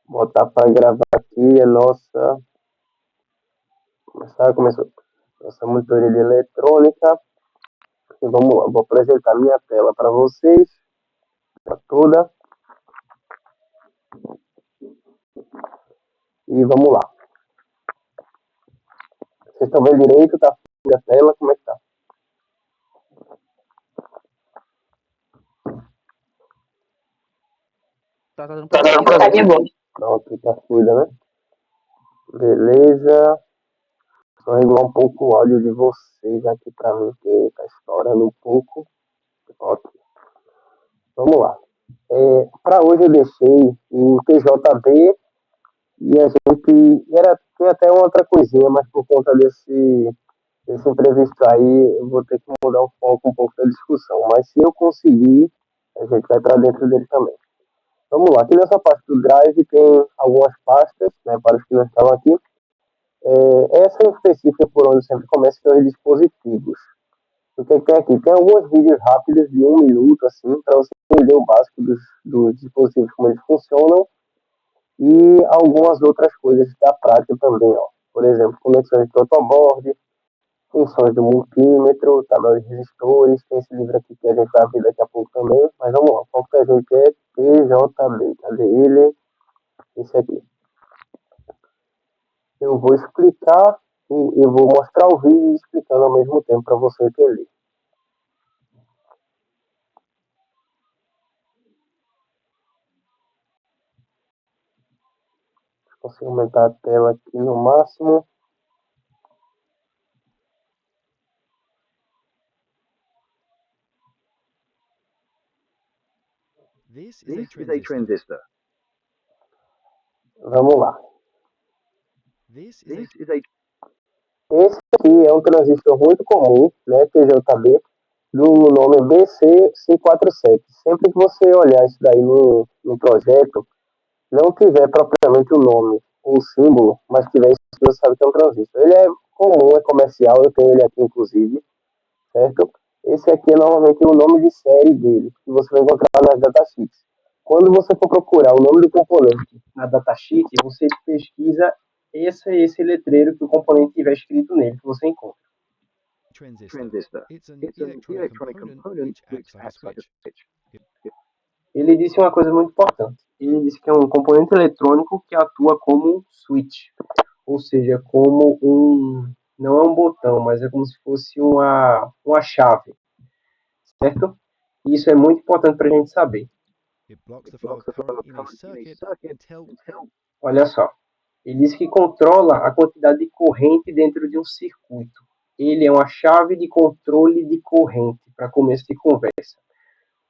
Botar para gravar aqui a começou nossa monitoria de eletrônica. E vamos lá, vou apresentar minha tela para vocês, tá toda, e vamos lá. Vocês estão vendo direito? Tá a tela? Como é que tá? Tá dando Tá pra ver dando aqui pra agora. ver agora. Pronto, aqui tá fluida, né? Beleza. Só regular um pouco o áudio de vocês aqui para mim, que tá estourando um pouco. Ótimo. Vamos lá. Para hoje eu deixei o TJB e a gente. Tem até uma outra coisinha, mas por conta desse imprevisto aí, eu vou ter que mudar o foco um pouco da discussão. Mas se eu conseguir, a gente vai para dentro dele também. Vamos lá. Aqui nessa parte do Drive tem algumas pastas, né, para os que não estavam aqui. Essa em específica por onde eu sempre começo são os dispositivos. O que tem aqui? Tem alguns vídeos rápidos de 1 minuto, assim, para você entender o básico dos dispositivos, como eles funcionam, e algumas outras coisas da prática também, ó. Por exemplo, conexões de protoboard, funções do multímetro, tabela de resistores, tem esse livro aqui que a gente vai abrir daqui a pouco também, mas vamos lá, o foco da gente é TJB, cadê ele? Esse aqui. Eu vou explicar, eu vou mostrar o vídeo explicando ao mesmo tempo para você entender. Consigo aumentar a tela aqui no máximo. This is This a is a transistor. transistor. Vamos lá. This is a This is a Esse aqui é um transistor muito comum, né, TJB, do nome BC547. Sempre que você olhar isso daí no projeto, não tiver propriamente o nome ou o símbolo, mas tiver isso, você sabe que é um transistor. Ele é comum, é comercial, eu tenho ele aqui inclusive, certo? Esse aqui é normalmente o nome de série dele, que você vai encontrar nas datasheets. Quando você for procurar o nome do componente na datasheet, você pesquisa esse letreiro que o componente tiver escrito nele, que você encontra. transistor. transistor. It's an It's an electronic electronic component component which which acts like a acts like a switch. switch. Ele disse uma coisa muito importante. Ele disse que é um componente eletrônico que atua como um switch, ou seja, como não é um botão, mas é como se fosse uma chave, certo? E isso é muito importante para a gente saber. It blocks the It flow of blocks the flow current of in a current in a circuit circuit until until Olha só, ele disse que controla a quantidade de corrente dentro de um circuito. Ele é uma chave de controle de corrente, para começo de conversa.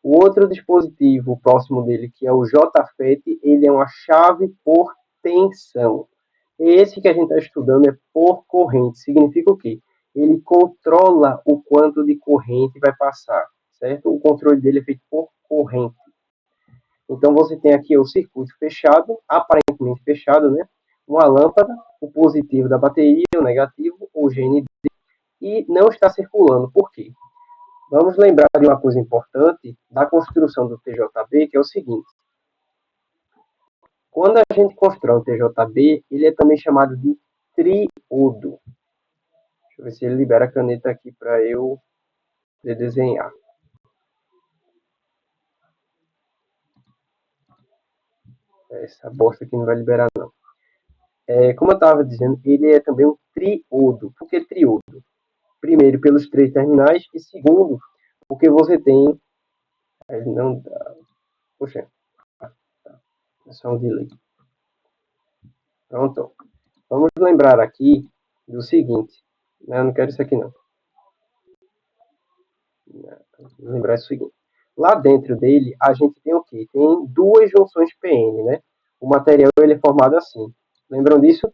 O outro dispositivo próximo dele, que é o JFET, ele é uma chave por tensão. Esse que a gente está estudando é por corrente. Significa o quê? Ele controla o quanto de corrente vai passar, certo? O controle dele é feito por corrente. Então você tem aqui o circuito fechado, aparentemente fechado, né? Uma lâmpada, o positivo da bateria, o negativo, o GND, e não está circulando. Por quê? Vamos lembrar de uma coisa importante da construção do TJB, que é o seguinte. Quando a gente constrói o TJB, ele é também chamado de triodo. Deixa eu ver se ele libera a caneta aqui para eu desenhar. Essa bosta aqui não vai liberar, não. Como eu estava dizendo, ele é também um triodo. Por que triodo? Primeiro, pelos três terminais, e segundo, porque você tem. Não dá. Poxa, é só um delay. Pronto. Vamos lembrar aqui do seguinte. Eu não quero isso aqui, não. Vou lembrar o seguinte. Lá dentro dele, a gente tem o quê? Tem duas junções PN, né? O material ele é formado assim. Lembram disso?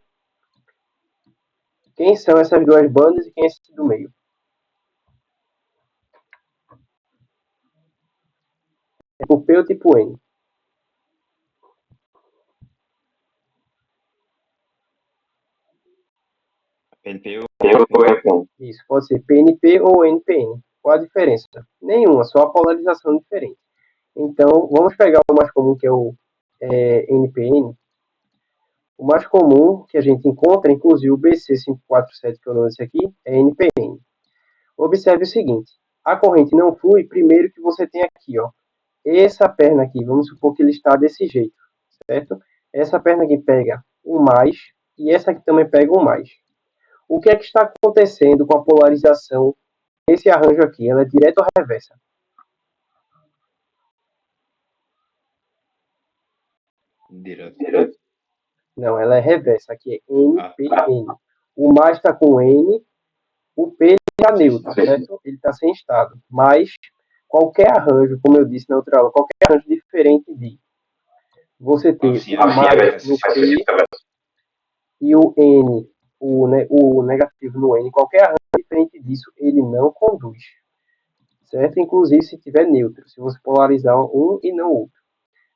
Quem são essas duas bandas e quem é esse do meio? Tipo P ou tipo N? NP ou FM. Isso, pode ser PNP ou NPN. Qual a diferença? Nenhuma, só a polarização diferente. Então, vamos pegar o mais comum, que é o NPN. O mais comum que a gente encontra, inclusive o BC547, que eu não disse aqui, é NPN. Observe o seguinte, a corrente não flui, primeiro que você tem aqui, ó, essa perna aqui, vamos supor que ele está desse jeito, certo? Essa perna aqui pega um mais e essa aqui também pega um mais. O que é que está acontecendo com a polarização desse arranjo aqui? Ela é direta ou reversa? Direto. Não, ela é reversa. Aqui é NPN. O mais está com N, o P está neutro, certo? Ele está sem estado. Mas qualquer arranjo, como eu disse na outra aula, qualquer arranjo diferente de você ter o mais no P e o N, o negativo no N, qualquer arranjo diferente disso, ele não conduz. Certo? Inclusive se tiver neutro, se você polarizar um e não o outro.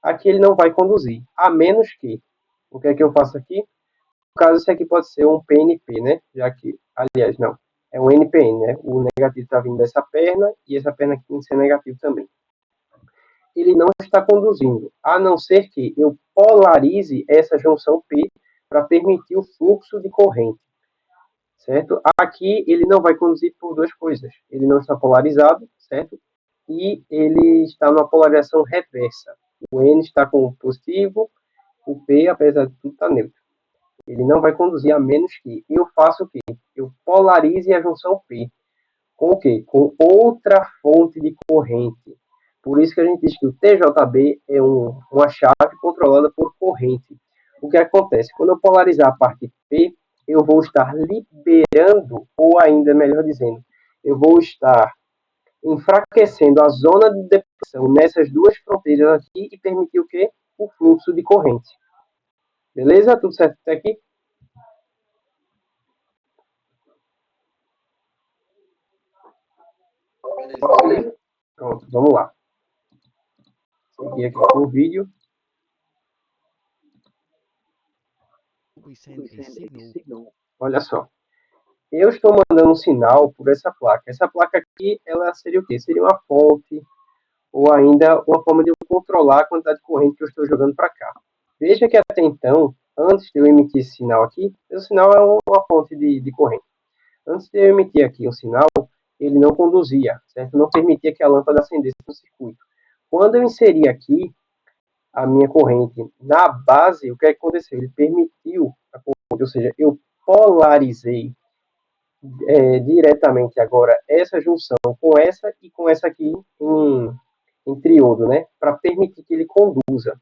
Aqui ele não vai conduzir, a menos que, o que é que eu faço aqui? No caso, isso aqui pode ser um PNP, né? Já que, aliás, não, é um NPN, né? O negativo está vindo dessa perna e essa perna aqui tem que ser negativo também. Ele não está conduzindo, a não ser que eu polarize essa junção P para permitir o fluxo de corrente, certo? Aqui ele não vai conduzir por duas coisas. Ele não está polarizado, certo? E ele está numa polarização reversa. O N está com positivo, o P, apesar de tudo, está neutro. Ele não vai conduzir a menos que eu faça o quê? Eu polarize a junção P. Com o quê? Com outra fonte de corrente. Por isso que a gente diz que o TJB é uma chave controlada por corrente. O que acontece? Quando eu polarizar a parte P, eu vou estar liberando, ou ainda melhor dizendo, eu vou estar enfraquecendo a zona de depressão nessas duas fronteiras aqui e permitir o quê? O fluxo de corrente. Beleza? Tudo certo até aqui? Pronto, vamos lá. Seguir aqui com o vídeo. We send a signal. Olha só. Eu estou mandando um sinal por essa placa. Essa placa aqui, ela seria o quê? Seria uma fonte ou ainda uma forma de eu controlar a quantidade de corrente que eu estou jogando para cá. Veja que até então, antes de eu emitir esse sinal aqui, o sinal é uma fonte de corrente. Antes de eu emitir aqui um sinal, ele não conduzia, certo? Não permitia que a lâmpada acendesse no circuito. Quando eu inseri aqui a minha corrente na base, o que aconteceu? Ele permitiu a corrente, ou seja, eu polarizei diretamente agora essa junção com essa e com essa aqui em triodo, né? Para permitir que ele conduza.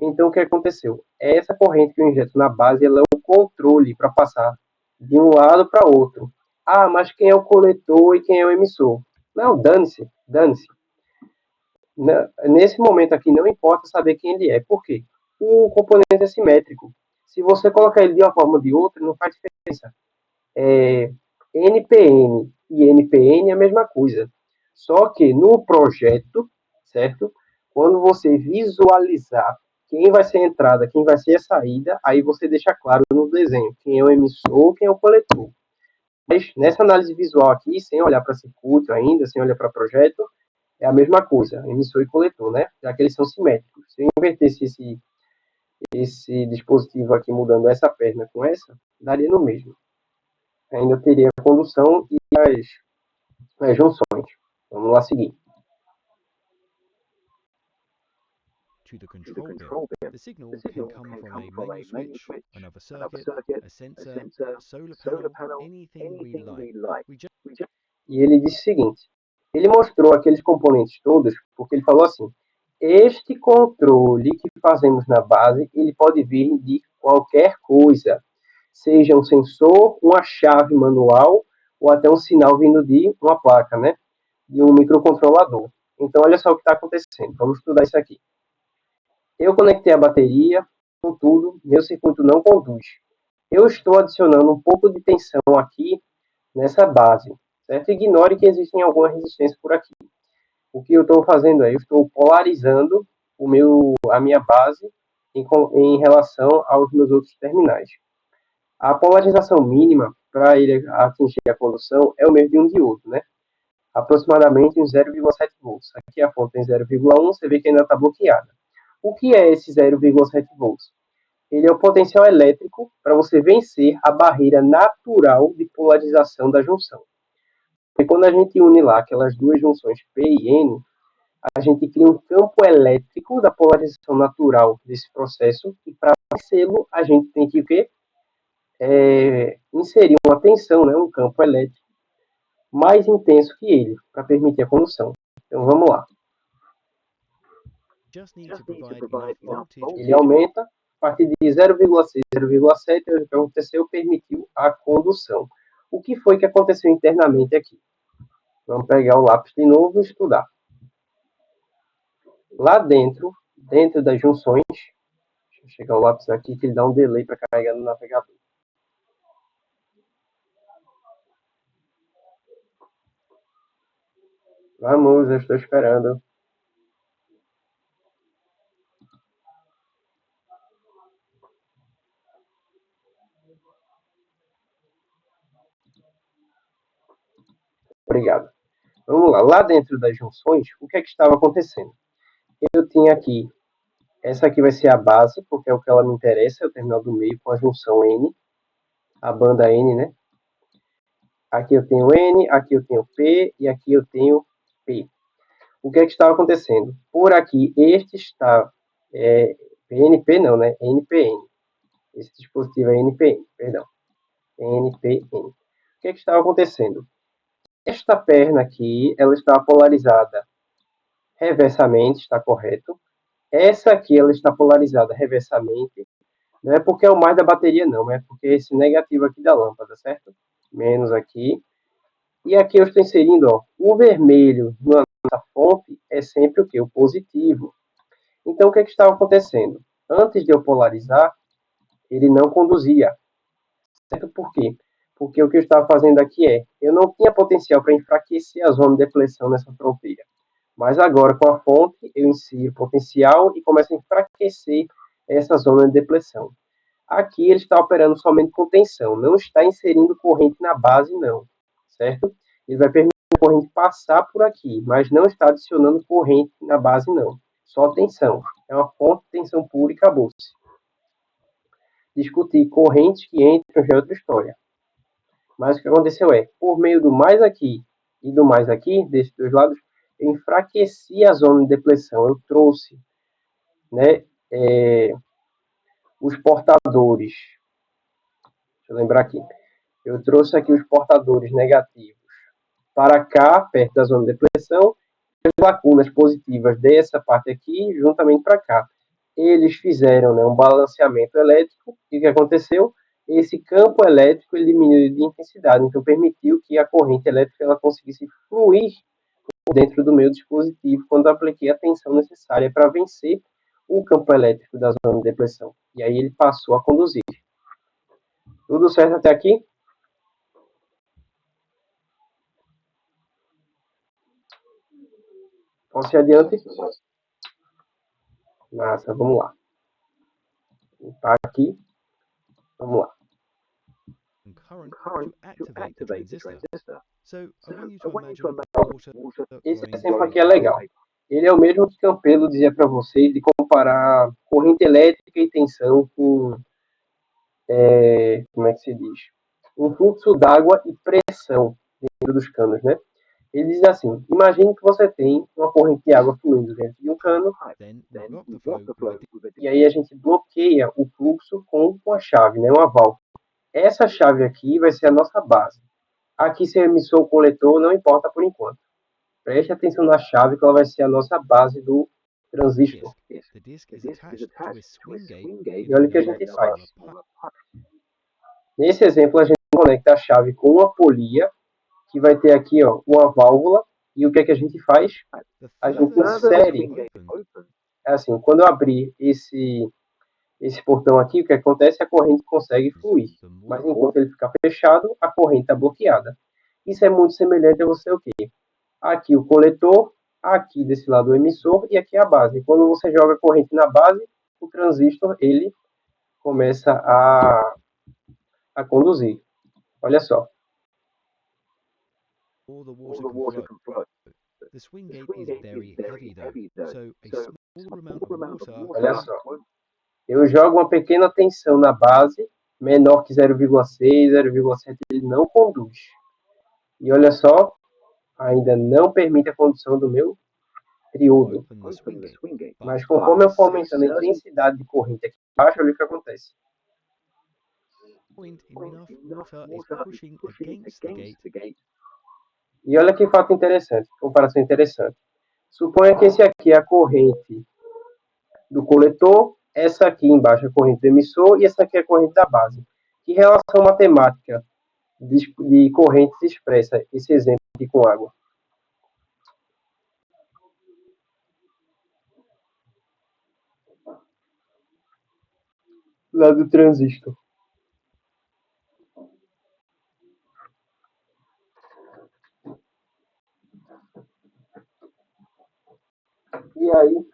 Então, o que aconteceu? Essa corrente que eu injeto na base, ela é o controle para passar de um lado para outro. Ah, mas quem é o coletor e quem é o emissor? Não, dane-se, dane-se. Nesse momento aqui, não importa saber quem ele é. Por quê? O componente é simétrico. Se você colocar ele de uma forma ou de outra, não faz diferença. NPN e NPN é a mesma coisa. Só que no projeto, certo? Quando você visualizar quem vai ser a entrada, quem vai ser a saída, aí você deixa claro no desenho quem é o emissor, quem é o coletor. Mas nessa análise visual aqui, sem olhar para circuito ainda, sem olhar para projeto, é a mesma coisa, emissor e coletor, né? Já que eles são simétricos. Se eu invertesse esse dispositivo aqui mudando essa perna com essa, daria no mesmo. Ainda teria a condução e as junções. Vamos lá seguir. To the control bit. The signal can come from a manual switch, another circuit, a sensor, solar panel, anything we like. E ele disse o seguinte, ele mostrou aqueles componentes todos, porque ele falou assim, este controle que fazemos na base, ele pode vir de qualquer coisa, seja um sensor, uma chave manual, ou até um sinal vindo de uma placa, né? De um microcontrolador. Então, olha só o que está acontecendo. Vamos estudar isso aqui. Eu conectei a bateria, contudo, meu circuito não conduz. Eu estou adicionando um pouco de tensão aqui nessa base, certo? Ignore que existem algumas resistências por aqui. O que eu estou fazendo é, eu estou polarizando a minha base em relação aos meus outros terminais. A polarização mínima para ele atingir a condução é o mesmo de um diodo, né? Aproximadamente uns 0,7 volts. Aqui a fonte tem 0,1, você vê que ainda está bloqueada. O que é esse 0,7 volts? ele é o potencial elétrico para você vencer a barreira natural de polarização da junção. E quando a gente une lá aquelas duas junções P e N, a gente cria um campo elétrico da polarização natural desse processo, e para vencê-lo, a gente tem que o quê? Inserir uma tensão, né, um campo elétrico mais intenso que ele, para permitir a condução. Então vamos lá. Just need to provide enough voltage. Ele aumenta a partir de 0,6, 0,7, o que aconteceu permitiu a condução. O que foi que aconteceu internamente aqui? Vamos pegar o lápis de novo e estudar. Lá dentro das junções, deixa eu chegar o lápis aqui que ele dá um delay para carregar no navegador. Vamos, eu estou esperando. Obrigado. Vamos lá. Lá dentro das junções, o que é que estava acontecendo? Eu tinha aqui, essa aqui vai ser a base, porque é o que ela me interessa, é o terminal do meio com a junção N, a banda N, né? Aqui eu tenho N, aqui eu tenho P e aqui eu tenho P. O que é que estava acontecendo? Por aqui, este está PNP não, né? NPN. Esse dispositivo é NPN, perdão. NPN. O que é que estava acontecendo? Esta perna aqui, ela está polarizada reversamente, está correto. Essa aqui, ela está polarizada reversamente. Não é porque é o mais da bateria, não. É porque é esse negativo aqui da lâmpada, certo? Menos aqui. E aqui eu estou inserindo, ó, o vermelho na nossa fonte é sempre o que? O positivo. Então, o que é que estava acontecendo? Antes de eu polarizar, ele não conduzia. Certo? Por quê? Porque o que eu estava fazendo aqui eu não tinha potencial para enfraquecer a zona de depleção nessa fronteira. Mas agora, com a fonte, eu insiro potencial e começo a enfraquecer essa zona de depleção. Aqui ele está operando somente com tensão, não está inserindo corrente na base, não. Certo? Ele vai permitir a corrente passar por aqui, mas não está adicionando corrente na base, não. Só tensão. É uma fonte de tensão pura e acabou-se. Discutir correntes que entram já é outra história. Mas o que aconteceu por meio do mais aqui e do mais aqui, desses dois lados, eu enfraqueci a zona de depleção. Eu trouxe, né, os portadores. Deixa eu lembrar aqui. Eu trouxe aqui os portadores negativos para cá, perto da zona de depleção, e as lacunas positivas dessa parte aqui, juntamente para cá. Eles fizeram, né, um balanceamento elétrico, e o que aconteceu? Esse campo elétrico ele diminuiu de intensidade, então permitiu que a corrente elétrica ela conseguisse fluir dentro do meu dispositivo quando eu apliquei a tensão necessária para vencer o campo elétrico da zona de depressão. E aí ele passou a conduzir. Tudo certo até aqui? Posso ir adiante? Massa, vamos lá. Tá aqui. Vamos lá. Current to activate the transistor. So I want you to imagine water Esse flowing exemplo through aqui é a pipe. legal. Ele é o mesmo que Campelo dizia para vocês de comparar corrente elétrica e tensão com, como é que se diz? Um fluxo d'água e pressão dentro dos canos, né? Ele diz assim: imagine que você tem uma corrente de água fluindo dentro de um cano, Then we block the flow with a e aí a gente bloqueia o fluxo com uma chave, né? Uma válvula. Essa chave aqui vai ser a nossa base. Aqui se é emissor ou coletor, não importa por enquanto. Preste atenção na chave que ela vai ser a nossa base do transistor. disc. The disc is attached to a swing gate E in olha o que a another gente faz. smaller pipe. Nesse exemplo, a gente conecta a chave com uma polia, que vai ter aqui ó, uma válvula, e o que é que a gente faz? The A gente further the insere, swing gate opens, assim, quando eu abrir esse portão aqui, o que acontece? A corrente consegue fluir. the Mas more enquanto ele ficar fechado, a corrente está bloqueada. Isso é muito semelhante a você o quê? Aqui o coletor, aqui desse lado o emissor e aqui a base. Quando você joga a corrente na base, o transistor ele começa a conduzir. Olha só. all the water can flow. The swing gate is very heavy though, so a small amount of water Olha só. Eu jogo uma pequena tensão na base, menor que 0,6, 0,7, ele não conduz. E olha só, ainda não permite a condução do meu triodo. Open the swing gate, Mas but conforme eu for certain aumentando a intensidade de corrente aqui embaixo, olha o que acontece. point enough water is pushing against the gate. E olha que fato interessante, comparação interessante. Suponha que esse aqui é a corrente do coletor, essa aqui embaixo é a corrente do emissor e essa aqui é a corrente da base. Que relação matemática de correntes expressa esse exemplo aqui com água? Lá do transistor. E aí?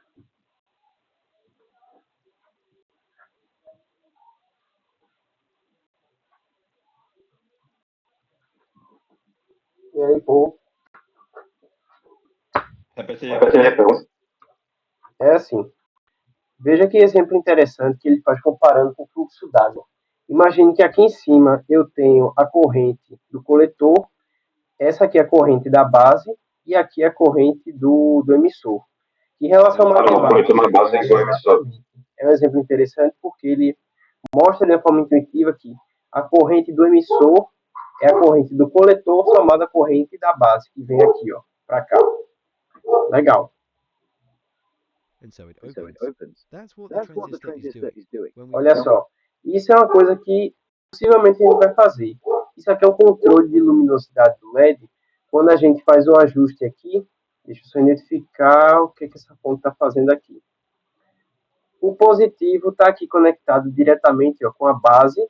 E aí, pô? Repete aí a pergunta. É assim. Veja que exemplo interessante que ele faz comparando com o fluxo d'água. Imagine que aqui em cima eu tenho a corrente do coletor, essa aqui é a corrente da base e aqui é a corrente do emissor. Que relação matemática? Exatamente. É um exemplo interessante porque ele mostra de uma forma intuitiva que a corrente do emissor é a corrente do coletor somada à corrente da base, que vem aqui, ó, para cá. Legal. And so it opens. That's what the transistor is doing. Olha só, isso é uma coisa que possivelmente a gente vai fazer. Isso aqui é um controle de luminosidade do LED. Quando a gente faz o ajuste aqui, deixa eu só identificar o que essa ponta está fazendo aqui. O positivo está aqui conectado diretamente ó, com a base.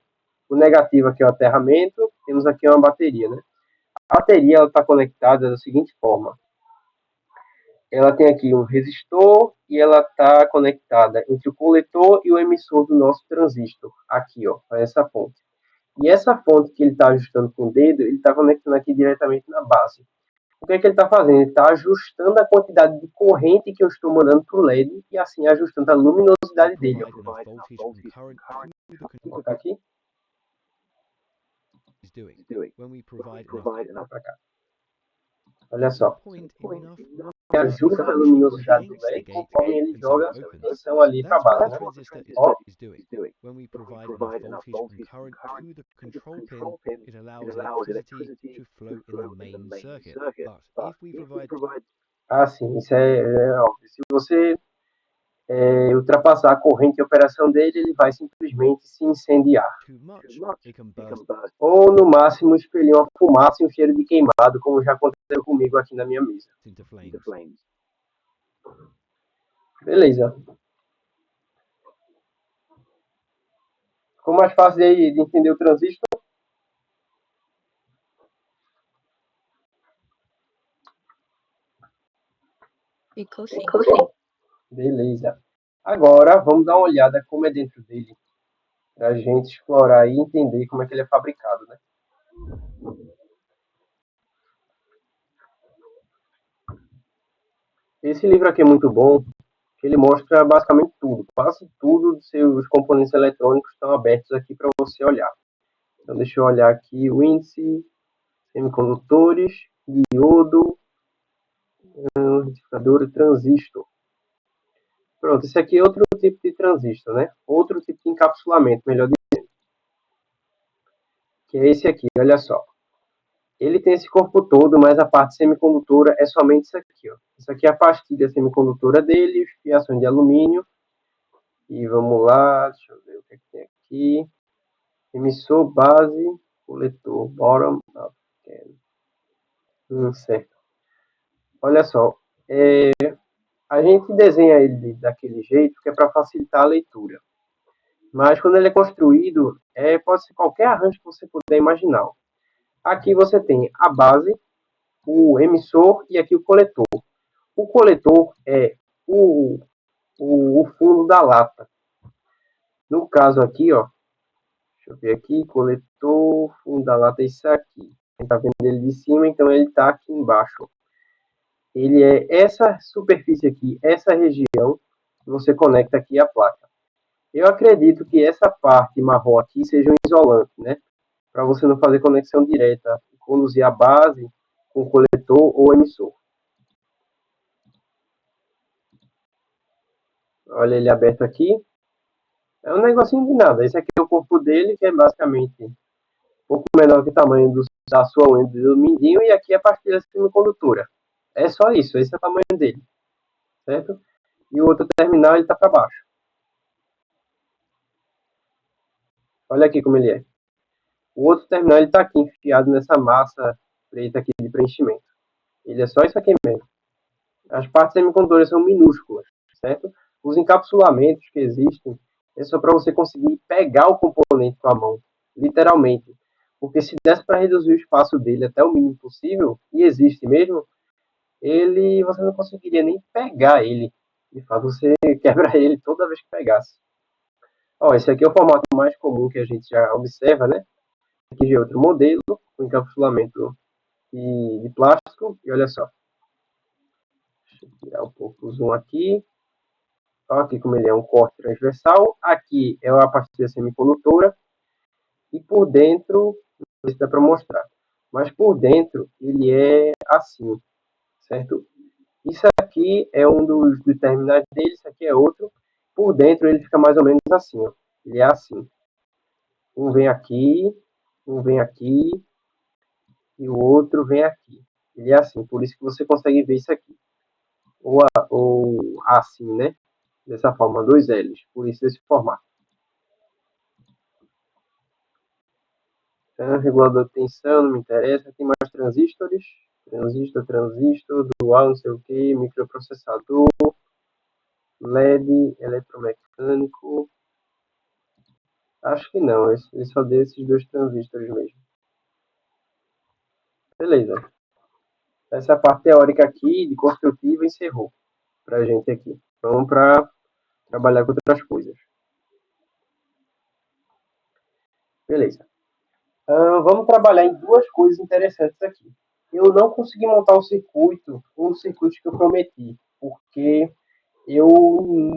O negativo aqui é o aterramento. Temos aqui uma bateria, né? A bateria está conectada da seguinte forma. Ela tem aqui um resistor e ela está conectada entre o coletor e o emissor do nosso transistor. Aqui, ó, essa ponte. E essa fonte que ele está ajustando com o dedo, ele está conectando aqui diretamente na base. O que é que ele está fazendo? Ele está ajustando a quantidade de corrente que eu estou mandando para o LED e assim ajustando a luminosidade dele. Vou colocar aqui. Para cá. Olha só. Ele ajusta a luminosidade do LED conforme ele joga a tensão ali para baixo. Né? Ó, When we provide enough voltage and current to the control pin, it allows electricity to flow in the main circuit. But if we provide sim, isso é óbvio. Se você ultrapassar a corrente de operação dele, ele vai simplesmente se incendiar. too much, it can burst Ou, no máximo, expelir uma fumaça e um cheiro de queimado, como já aconteceu comigo aqui na minha mesa. into flames. Beleza. Ficou mais fácil de entender o transistor? Ficou sim. Beleza. Agora, vamos dar uma olhada como é dentro dele, para a gente explorar e entender como é que ele é fabricado, né? Esse livro aqui é muito bom, ele mostra basicamente tudo, quase tudo dos seus componentes eletrônicos estão abertos aqui para você olhar. Então, deixa eu olhar aqui o índice, semicondutores, diodo, retificador e transistor. Pronto, esse aqui é outro tipo de transistor, né? Outro tipo de encapsulamento, melhor dizendo. Que é esse aqui, olha só. Ele tem esse corpo todo, mas a parte semicondutora é somente isso aqui, ó. Isso aqui é a pastilha semicondutora dele, fiações de alumínio. E vamos lá, deixa eu ver o que, é que tem aqui. Emissor, base, coletor, bottom, up, certo. Olha só, a gente desenha ele daquele jeito que é para facilitar a leitura. Mas quando ele é construído, pode ser qualquer arranjo que você puder imaginar. Aqui você tem a base, o emissor e aqui o coletor. O coletor é o fundo da lata. No caso aqui, ó, deixa eu ver aqui, coletor, fundo da lata é isso aqui. A gente está vendo ele de cima, então ele está aqui embaixo. Ele é essa superfície aqui, essa região, que você conecta aqui a placa. Eu acredito que essa parte marrom aqui seja um isolante, né? Para você não fazer conexão direta, conduzir a base com o coletor ou emissor. Olha ele aberto aqui. É um negocinho de nada. Esse aqui é o corpo dele, que é basicamente um pouco menor que o tamanho da sua unha do mindinho, e aqui a pastilha semicondutora. É só isso, esse é o tamanho dele, certo? E o outro terminal ele está para baixo. Olha aqui como ele é. O outro terminal está aqui enfiado nessa massa preta aqui de preenchimento. Ele é só isso aqui mesmo. As partes semicondutoras são minúsculas, certo? Os encapsulamentos que existem é só para você conseguir pegar o componente com a mão, literalmente. Porque se desse para reduzir o espaço dele até o mínimo possível, e existe mesmo, você não conseguiria nem pegar ele. De fato, você quebra ele toda vez que pegasse. Ó, esse aqui é o formato mais comum que a gente já observa, né? Aqui já é outro modelo, com encapsulamento de plástico. E olha só. Deixa eu tirar um pouco o zoom aqui. Olha aqui como ele é um corte transversal. Aqui é a pastilha semicondutora. E por dentro, não sei se dá para mostrar, mas por dentro ele é assim, certo? Isso aqui é um dos terminais dele, isso aqui é outro. Por dentro ele fica mais ou menos assim, ó. Ele é assim. Um vem aqui e o outro vem aqui. Ele é assim, por isso que você consegue ver isso aqui. Ou assim, né? Dessa forma, dois L's, por isso esse formato. Então, regulador de tensão, não me interessa. Tem mais transistores. Transistor, dual, não sei o que, microprocessador, LED, eletromecânico. Acho que não, ele só deu esses dois transistores mesmo. Beleza. Essa parte teórica aqui, de construtiva, encerrou pra gente aqui. Vamos para trabalhar com outras coisas. Beleza. Vamos trabalhar em duas coisas interessantes aqui. Eu não consegui montar um dos circuitos que eu prometi, porque eu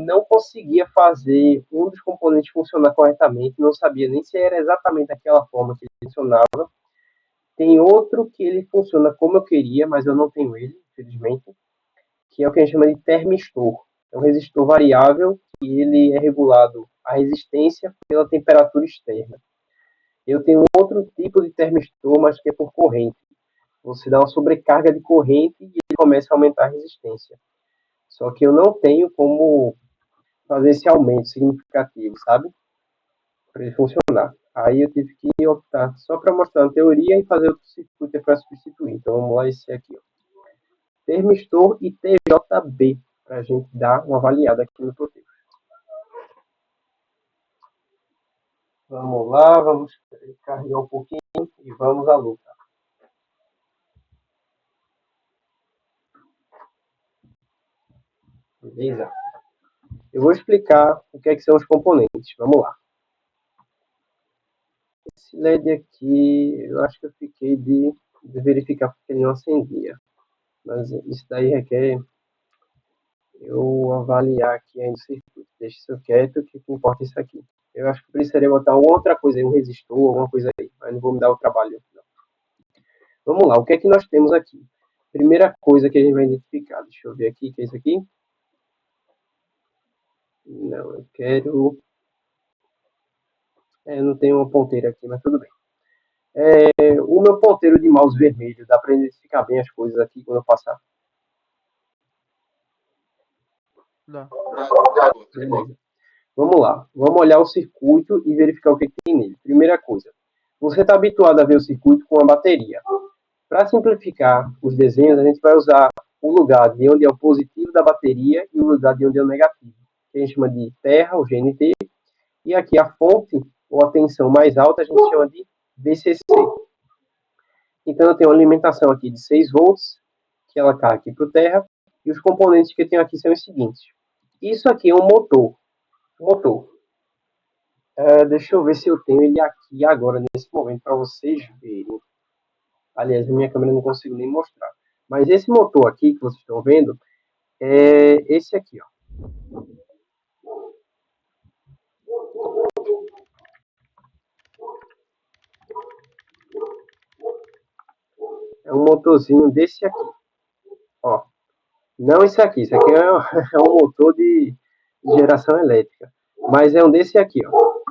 não conseguia fazer um dos componentes funcionar corretamente, não sabia nem se era exatamente daquela forma que ele funcionava. Tem outro que ele funciona como eu queria, mas eu não tenho ele, infelizmente, que é o que a gente chama de termistor. É um resistor variável que ele é regulado a resistência pela temperatura externa. Eu tenho outro tipo de termistor, mas que é por corrente. Você dá uma sobrecarga de corrente e ele começa a aumentar a resistência. Só que eu não tenho como fazer esse aumento significativo, sabe? Para ele funcionar. Aí eu tive que optar só para mostrar a teoria e fazer outro circuito para substituir. Então vamos lá, esse aqui. Ó. Termistor e TJB, para a gente dar uma avaliada aqui no proteus. Vamos lá, vamos carregar um pouquinho e vamos à luta. Beleza? Eu vou explicar o que é que são os componentes. Vamos lá. Esse LED aqui, eu acho que eu fiquei de verificar porque ele não acendia. Mas isso daí requer eu avaliar aqui ainda o circuito. Deixa isso quieto, que o que importa é isso aqui. Eu acho que precisaria botar outra coisa aí, um resistor, alguma coisa aí. Mas não vou me dar o trabalho. Não. Vamos lá, o que é que nós temos aqui? Primeira coisa que a gente vai identificar. Deixa eu ver aqui, o que é isso aqui? Não, eu quero... não tem uma ponteira aqui, mas tudo bem. O meu ponteiro de mouse vermelho, dá para identificar bem as coisas aqui quando eu passar? Dá. Beleza. Vamos lá. Vamos olhar o circuito e verificar o que tem nele. Primeira coisa. Você está habituado a ver o circuito com a bateria. Para simplificar os desenhos, a gente vai usar o lugar de onde é o positivo da bateria e o lugar de onde é o negativo. Que a gente chama de terra, o GNT. E aqui a fonte, ou a tensão mais alta, a gente chama de VCC. Então eu tenho uma alimentação aqui de 6 volts, que ela cai aqui para o terra. E os componentes que eu tenho aqui são os seguintes. Isso aqui é um motor. Deixa eu ver se eu tenho ele aqui agora, nesse momento, para vocês verem. Aliás, a minha câmera não consigo nem mostrar. Mas esse motor aqui que vocês estão vendo é esse aqui, ó. é um motorzinho desse aqui. Ó, não esse aqui. Isso aqui é um motor de geração elétrica. Mas é um desse aqui, ó.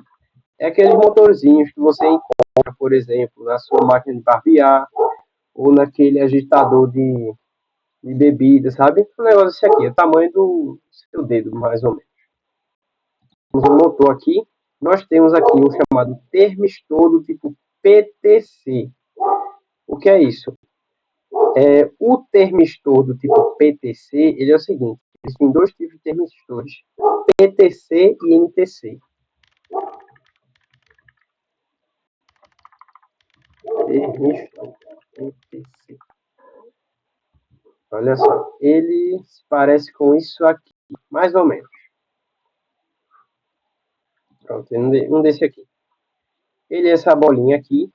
É aqueles motorzinhos que você encontra, por exemplo, na sua máquina de barbear ou naquele agitador de bebida, sabe? O negócio desse aqui, é o tamanho do seu dedo, mais ou menos. Temos um motor aqui. Nós temos aqui um chamado termistor do tipo PTC. O que é isso? O termistor do tipo PTC, ele é o seguinte, existem dois tipos de termistores, PTC e NTC. Termistor, PTC. Olha só, ele se parece com isso aqui, mais ou menos. Pronto, um desse aqui. Ele é essa bolinha aqui,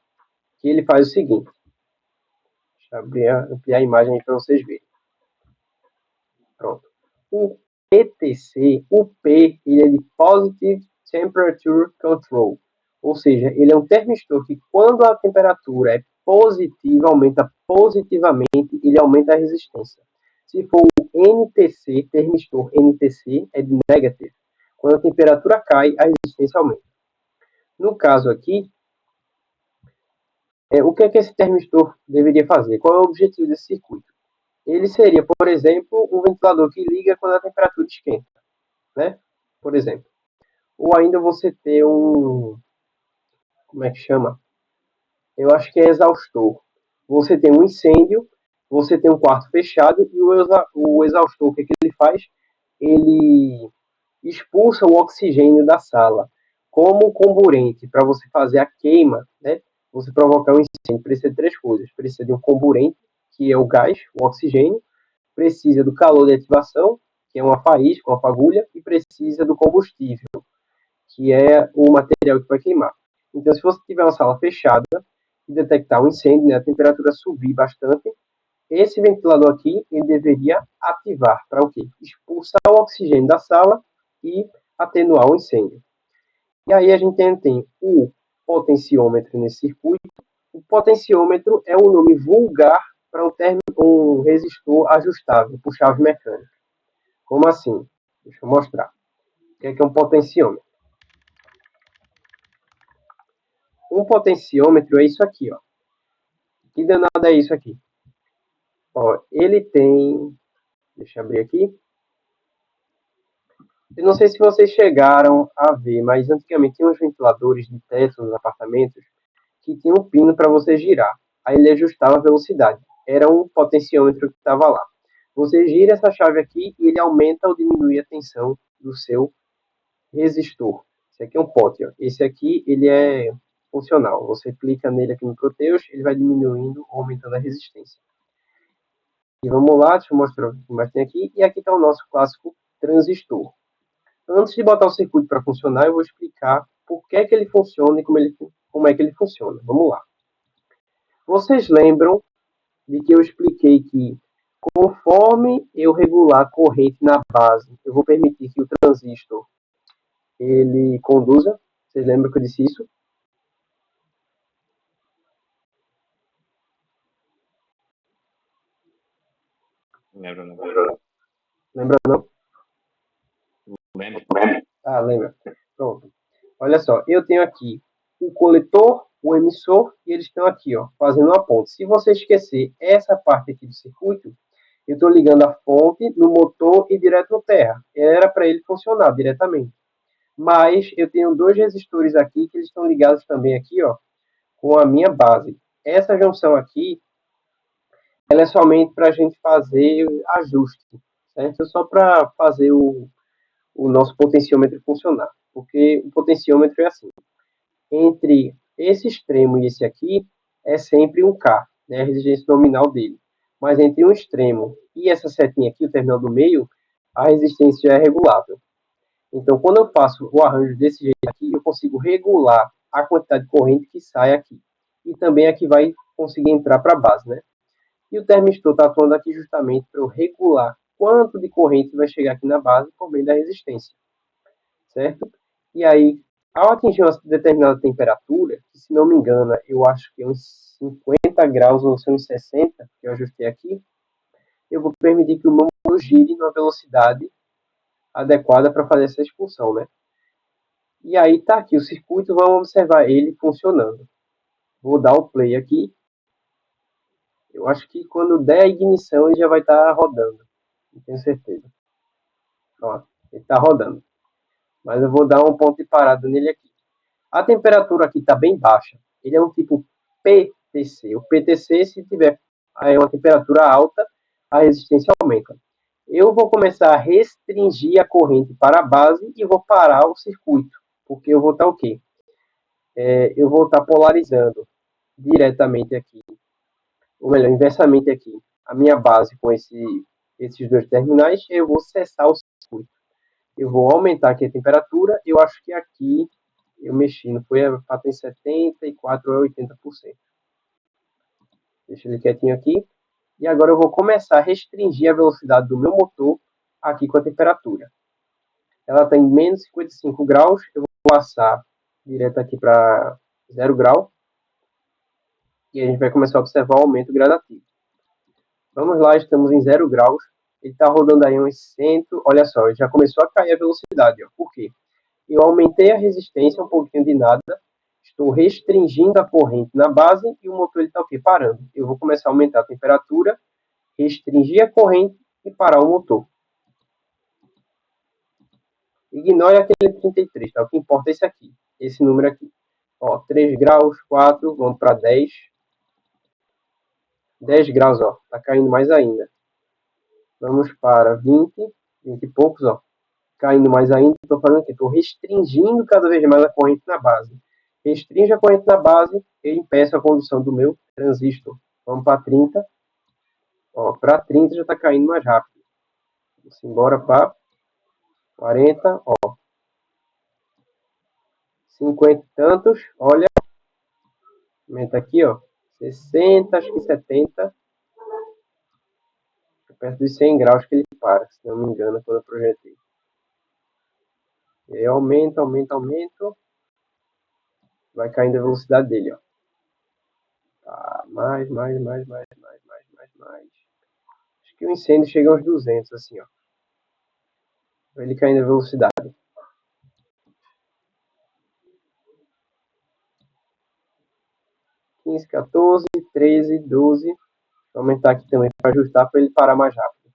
que ele faz o seguinte. Deixa eu ampliar a imagem aí para vocês verem. Pronto. O PTC, o P, ele é de Positive Temperature Control. Ou seja, ele é um termistor que quando a temperatura é positiva, aumenta positivamente, ele aumenta a resistência. Se for o NTC, termistor NTC, é de negative. Quando a temperatura cai, a resistência aumenta. No caso aqui, o que é que esse termistor deveria fazer? Qual é o objetivo desse circuito? Ele seria, por exemplo, um ventilador que liga quando a temperatura esquenta, né? Por exemplo. Ou ainda você ter como é que chama? Eu acho que é exaustor. Você tem um incêndio, você tem um quarto fechado e o exaustor, o que é que ele faz? Ele expulsa o oxigênio da sala. Como comburente, para você fazer a queima, né? Você provocar um incêndio, precisa de três coisas. Precisa de um comburente, que é o gás, o oxigênio. Precisa do calor de ativação, que é uma faísca, uma fagulha. E precisa do combustível, que é o material que vai queimar. Então, se você tiver uma sala fechada e detectar um incêndio, né, a temperatura subir bastante, esse ventilador aqui, ele deveria ativar para o quê? Expulsar o oxigênio da sala e atenuar o incêndio. E aí a gente tem o potenciômetro nesse circuito. O potenciômetro é um nome vulgar para um resistor ajustável por chave mecânica. Como assim? Deixa eu mostrar. O que é um potenciômetro? Um potenciômetro é isso aqui, ó. Que danado é isso aqui? Ó, ele tem... Deixa eu abrir aqui. Eu não sei se vocês chegaram a ver, mas antigamente tinha uns ventiladores de teto nos apartamentos que tinha um pino para você girar. Aí ele ajustava a velocidade. Era um potenciômetro que estava lá. Você gira essa chave aqui e ele aumenta ou diminui a tensão do seu resistor. Esse aqui é um pote. Ó. Esse aqui ele é funcional. Você clica nele aqui no Proteus, ele vai diminuindo ou aumentando a resistência. E vamos lá, deixa eu mostrar o que mais tem aqui. E aqui está o nosso clássico transistor. Antes de botar o circuito para funcionar, eu vou explicar por que é que ele funciona e como é que ele funciona. Vamos lá. Vocês lembram de que eu expliquei que conforme eu regular a corrente na base, eu vou permitir que o transistor ele conduza? Vocês lembram que eu disse isso? Lembra, não? Lembra não? Lembra? Ah, lembra. Pronto. Olha só, eu tenho aqui o coletor, o emissor, e eles estão aqui, ó, fazendo uma ponte. Se você esquecer essa parte aqui do circuito, eu estou ligando a fonte no motor e direto no terra. Era para ele funcionar diretamente. Mas eu tenho dois resistores aqui que eles estão ligados também aqui, ó, com a minha base. Essa junção aqui, ela é somente para a gente fazer ajuste, certo? Só para fazer o nosso potenciômetro funcionar. Porque o potenciômetro é assim. Entre esse extremo e esse aqui, é sempre um K, né, a resistência nominal dele. Mas entre um extremo e essa setinha aqui, o terminal do meio, a resistência é regulável. Então, quando eu faço o arranjo desse jeito aqui, eu consigo regular a quantidade de corrente que sai aqui. E também aqui vai conseguir entrar para a base, né? E o termistor está atuando aqui justamente para eu regular quanto de corrente vai chegar aqui na base por meio da resistência, certo? E aí, Ao atingir uma determinada temperatura, que se não me engano, eu acho que é uns 50 graus ou são uns 60, que eu ajustei aqui, eu vou permitir que o meu motor gire numa velocidade adequada para fazer essa expulsão, né? E aí tá aqui o circuito, vamos observar ele funcionando. Vou dar o play aqui. Eu acho que quando der a ignição ele já vai estar rodando. Não tenho certeza. Ó, ele está rodando. Mas eu vou dar um ponto de parada nele aqui. A temperatura aqui está bem baixa. Ele é um tipo PTC. O PTC, se tiver uma temperatura alta, a resistência aumenta. Eu vou começar a restringir a corrente para a base e vou parar o circuito. Porque eu vou estar o quê? Eu vou estar polarizando diretamente aqui, ou melhor, inversamente aqui, a minha base com esses dois terminais, eu vou cessar o circuito. Eu vou aumentar aqui a temperatura, eu acho que aqui eu mexi, não foi para ter 74 ou 80%. Deixa ele quietinho aqui. E agora eu vou começar a restringir a velocidade do meu motor aqui com a temperatura. Ela está em menos 55 graus, eu vou passar direto aqui para 0 grau. E a gente vai começar a observar o aumento gradativo. Vamos lá, estamos em 0 graus. Ele está rodando aí uns 100. Olha só, já começou a cair a velocidade. Ó. Por quê? Eu aumentei a resistência um pouquinho de nada. Estou restringindo a corrente na base e o motor está o quê? Parando. Eu vou começar a aumentar a temperatura, restringir a corrente e parar o motor. Ignore aquele 33, tá? O que importa é esse aqui. Esse número aqui. Ó, 3 graus, 4, vamos para 10. 10 graus, ó. Tá caindo mais ainda. Vamos para 20 e poucos, ó. Caindo mais ainda. Estou fazendo o quê? Estou restringindo cada vez mais a corrente na base. Restringe a corrente na base, eu impeço a condução do meu transistor. Vamos para 30. Ó, para 30 já está caindo mais rápido. Vamos embora para 40, ó. 50 e tantos, olha. Aumenta aqui, ó. 60, acho que 70. Perto dos 100 graus que ele para, se não me engano, quando eu projetei. E aí aumenta, aumenta, aumenta. Vai caindo a velocidade dele, ó. Tá, mais. Acho que o incêndio chega aos 200, assim, ó. Ele caindo a velocidade. 15, 14, 13, 12. Vou aumentar aqui também para ajustar para ele parar mais rápido.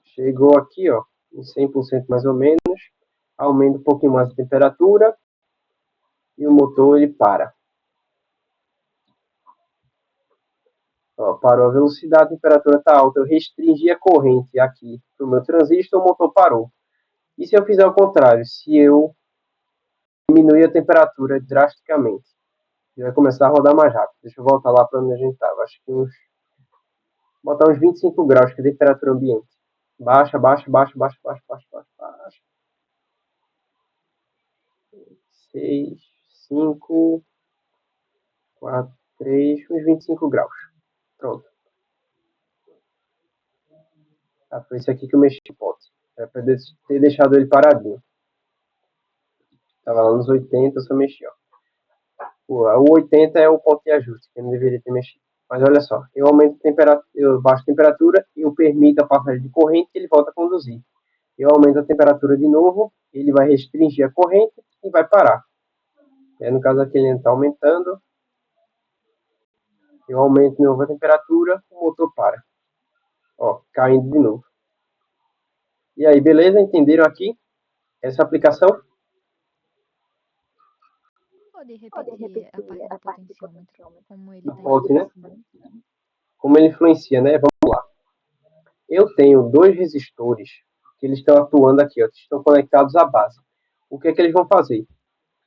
Chegou aqui, ó, em 100% mais ou menos. Aumenta um pouquinho mais a temperatura. E o motor, ele para. Ó, parou a velocidade, a temperatura está alta. Eu restringi a corrente aqui para o meu transistor, o motor parou. E se eu fizer o contrário? Se eu diminuir a temperatura drasticamente, ele vai começar a rodar mais rápido. Deixa eu voltar lá para onde a gente estava. Acho que botar uns 25 graus, que é a temperatura ambiente. Baixa. 6, 5, 4, 3, uns 25 graus. Pronto. Tá, foi isso aqui que eu mexi o pote. Era para ter deixado ele paradinho. Tava lá nos 80, eu só mexi, ó. O 80 é o ponto de ajuste, que eu não deveria ter mexido. Mas olha só, eu aumento a temperatura, eu baixo a temperatura, eu permito a passagem de corrente e ele volta a conduzir. Eu aumento a temperatura de novo, ele vai restringir a corrente e vai parar. No caso aqui ele está aumentando. Eu aumento de novo a temperatura, o motor para. Ó, caindo de novo. E aí, beleza? Entenderam aqui essa aplicação? Pode repetir a parte do potenciômetro, como ele Do está pote, né? influenciando. Como ele influencia, né? Vamos lá. Eu tenho dois resistores que eles estão atuando aqui, ó, estão conectados à base. O que é que eles vão fazer?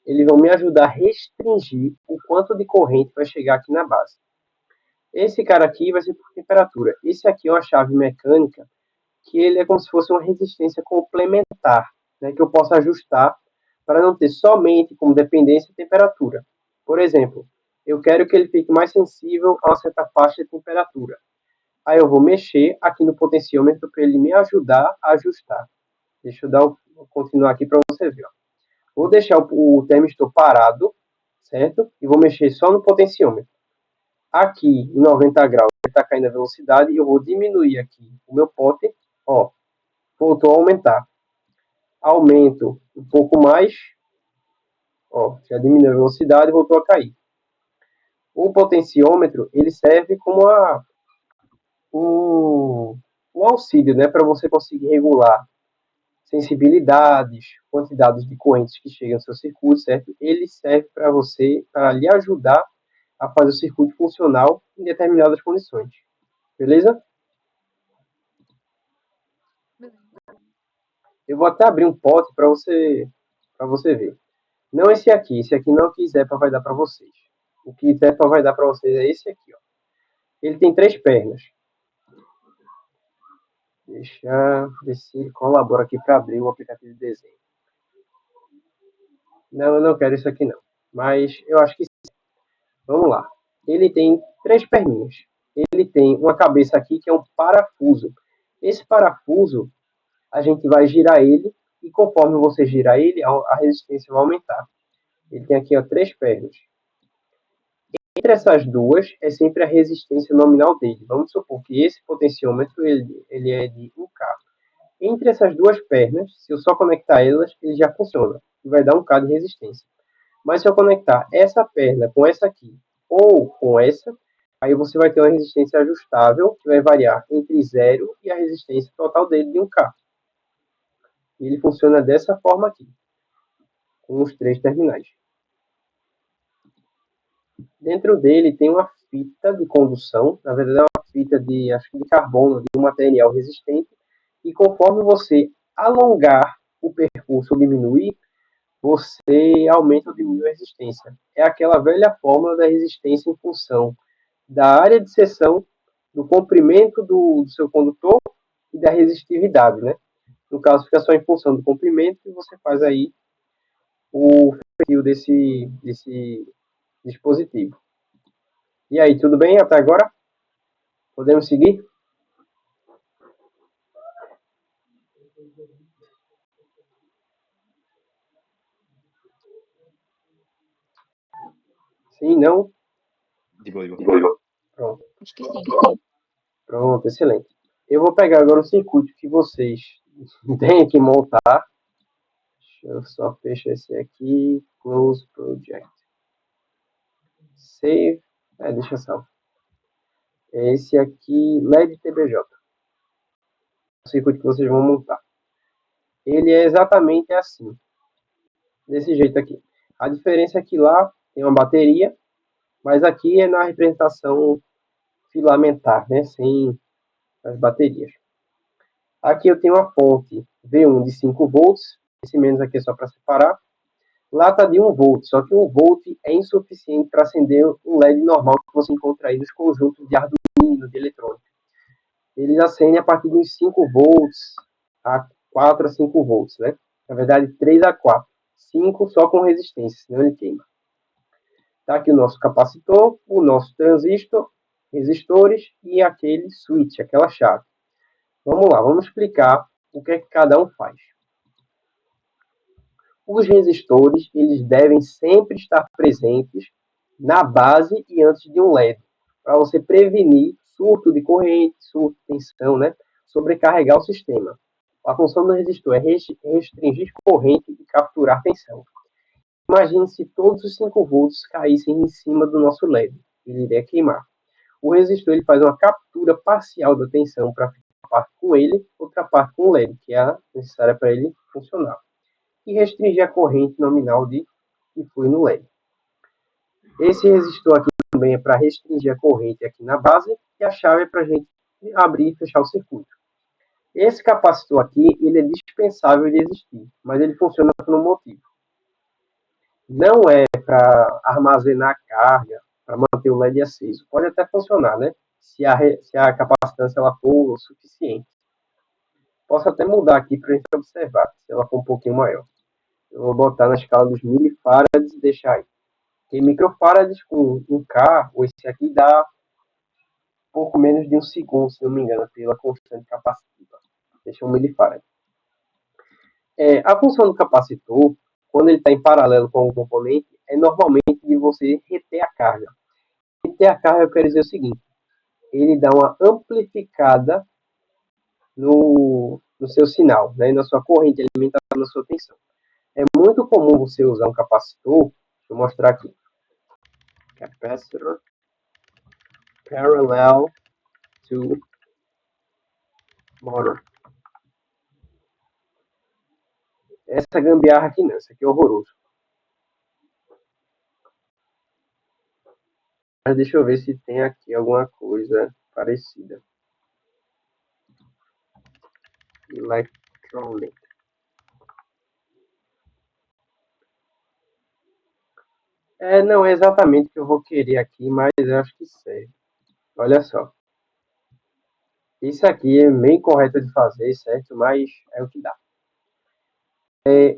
Eles vão me ajudar a restringir o quanto de corrente vai chegar aqui na base. Esse cara aqui vai ser por temperatura. Esse aqui é uma chave mecânica que ele é como se fosse uma resistência complementar, né, que eu posso ajustar para não ter somente como dependência a temperatura. Por exemplo, eu quero que ele fique mais sensível a uma certa faixa de temperatura. Aí eu vou mexer aqui no potenciômetro para ele me ajudar a ajustar. Deixa eu continuar aqui para você ver. Ó. Vou deixar o termistor parado, certo? E vou mexer só no potenciômetro. Aqui, em 90 graus, está caindo a velocidade e eu vou diminuir aqui o meu pote. Ó, voltou a aumentar. Aumento um pouco mais. Ó, já diminuiu a velocidade e voltou a cair. O potenciômetro, ele serve como um auxílio, né, para você conseguir regular sensibilidades, quantidades de correntes que chegam no seu circuito, certo? Ele serve para você, para lhe ajudar a fazer o circuito funcional em determinadas condições. Beleza? Eu vou até abrir um pote para você ver. Não esse aqui não que Zepa vai dar para vocês. O que Zepa vai dar para vocês é esse aqui, ó. Ele tem 3 pernas. Deixa eu ver se ele colabora aqui para abrir o aplicativo de desenho. Não, eu não quero isso aqui não. Mas eu acho que sim. Vamos lá. Ele tem 3 perninhas. Ele tem uma cabeça aqui que é um parafuso. Esse parafuso, a gente vai girar ele e conforme você girar ele, a resistência vai aumentar. Ele tem aqui, ó, 3 pernas. Entre essas duas é sempre a resistência nominal dele. Vamos supor que esse potenciômetro ele é de 1K. Entre essas duas pernas, se eu só conectar elas, ele já funciona. E vai dar 1K de resistência. Mas se eu conectar essa perna com essa aqui ou com essa, aí você vai ter uma resistência ajustável que vai variar entre 0 e a resistência total dele de 1K. E ele funciona dessa forma aqui, com os 3 terminais. Dentro dele tem uma fita de condução, na verdade é uma fita de, acho que de carbono, de um material resistente, e conforme você alongar o percurso ou diminuir, você aumenta ou diminui a resistência. É aquela velha fórmula da resistência em função da área de seção, do comprimento do seu condutor e da resistividade, né? No caso, fica só em função do comprimento e você faz aí o fio desse dispositivo. E aí, tudo bem até agora? Podemos seguir? Sim, não? De boa, de boa. Pronto. Acho que sim. Pronto, excelente. Eu vou pegar agora o circuito que vocês têm que montar. Deixa eu só fechar esse aqui. Close Project. Save. Deixa eu salvar. Esse aqui, LED TBJ. O circuito que vocês vão montar. Ele é exatamente assim. Desse jeito aqui. A diferença é que lá tem uma bateria, mas aqui é na representação filamentar, né? Sem as baterias. Aqui eu tenho uma fonte V1 de 5 volts. Esse menos aqui é só para separar. Lá está de 1 volt, só que 1 volt é insuficiente para acender um LED normal que você encontra aí nos conjuntos de Arduino, de eletrônica. Eles acendem a partir de uns 5 volts a 4 a 5 volts, né? Na verdade, 3 a 4. 5 só com resistência, senão ele queima. Está aqui o nosso capacitor, o nosso transistor, resistores e aquele switch, aquela chave. Vamos lá, vamos explicar o que é que cada um faz. Os resistores, eles devem sempre estar presentes na base e antes de um LED, para você prevenir surto de corrente, surto de tensão, né? Sobrecarregar o sistema. A função do resistor é restringir corrente e capturar tensão. Imagine se todos os 5 volts caíssem em cima do nosso LED. Ele iria queimar. O resistor ele faz uma captura parcial da tensão para ficar uma parte com ele, outra parte com o LED, que é a necessária para ele funcionar. E restringir a corrente nominal que flui no LED. Esse resistor aqui também é para restringir a corrente aqui na base e a chave é para a gente abrir e fechar o circuito. Esse capacitor aqui ele é dispensável de existir, mas ele funciona por um motivo. Não é para armazenar carga, para manter o LED aceso. Pode até funcionar, né? Se a capacitância ela for o suficiente. Posso até mudar aqui para a gente observar, se ela for um pouquinho maior. Eu vou botar na escala dos milifarads e deixar aí. Porque microfarads com 1K, ou esse aqui dá pouco menos de 1 segundo, se não me engano, pela constante capacitiva. Deixa um milifarad. A função do capacitor, quando ele está em paralelo com o componente, é normalmente de você reter a carga. Reter a carga quer dizer o seguinte, ele dá uma amplificada no seu sinal, né, na sua corrente alimentada, na sua tensão. É muito comum você usar um capacitor, deixa eu mostrar aqui, capacitor parallel to motor. Essa gambiarra aqui não, isso aqui é horroroso. Mas deixa eu ver se tem aqui alguma coisa parecida. Electronic. Não é exatamente o que eu vou querer aqui, mas eu acho que serve. Olha só. Isso aqui é meio correto de fazer, certo? Mas é o que dá.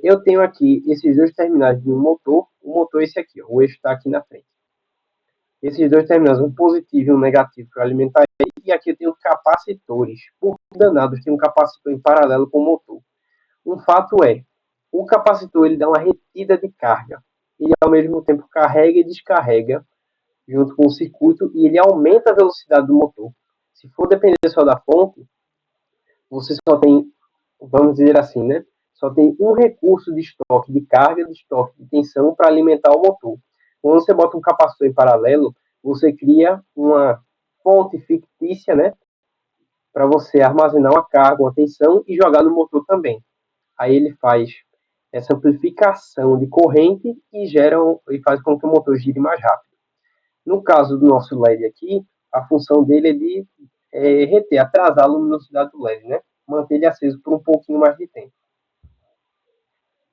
Eu tenho aqui esses dois terminais de um motor. O motor é esse aqui, ó. O eixo está aqui na frente. Esses dois terminais, um positivo e um negativo, para alimentar ele. E aqui eu tenho capacitores. Por que danados tem um capacitor em paralelo com o motor? Um fato é, o capacitor ele dá uma retida de carga. Ele ao mesmo tempo carrega e descarrega junto com o circuito e ele aumenta a velocidade do motor. Se for depender só da fonte, você só tem, vamos dizer assim, né? Só tem um recurso de estoque de carga, de estoque de tensão para alimentar o motor. Quando você bota um capacitor em paralelo, você cria uma fonte fictícia, né? Para você armazenar uma carga, uma tensão e jogar no motor também. Aí ele faz essa amplificação de corrente e faz com que o motor gire mais rápido. No caso do nosso LED aqui, a função dele é de reter, atrasar a luminosidade do LED, né? Manter ele aceso por um pouquinho mais de tempo.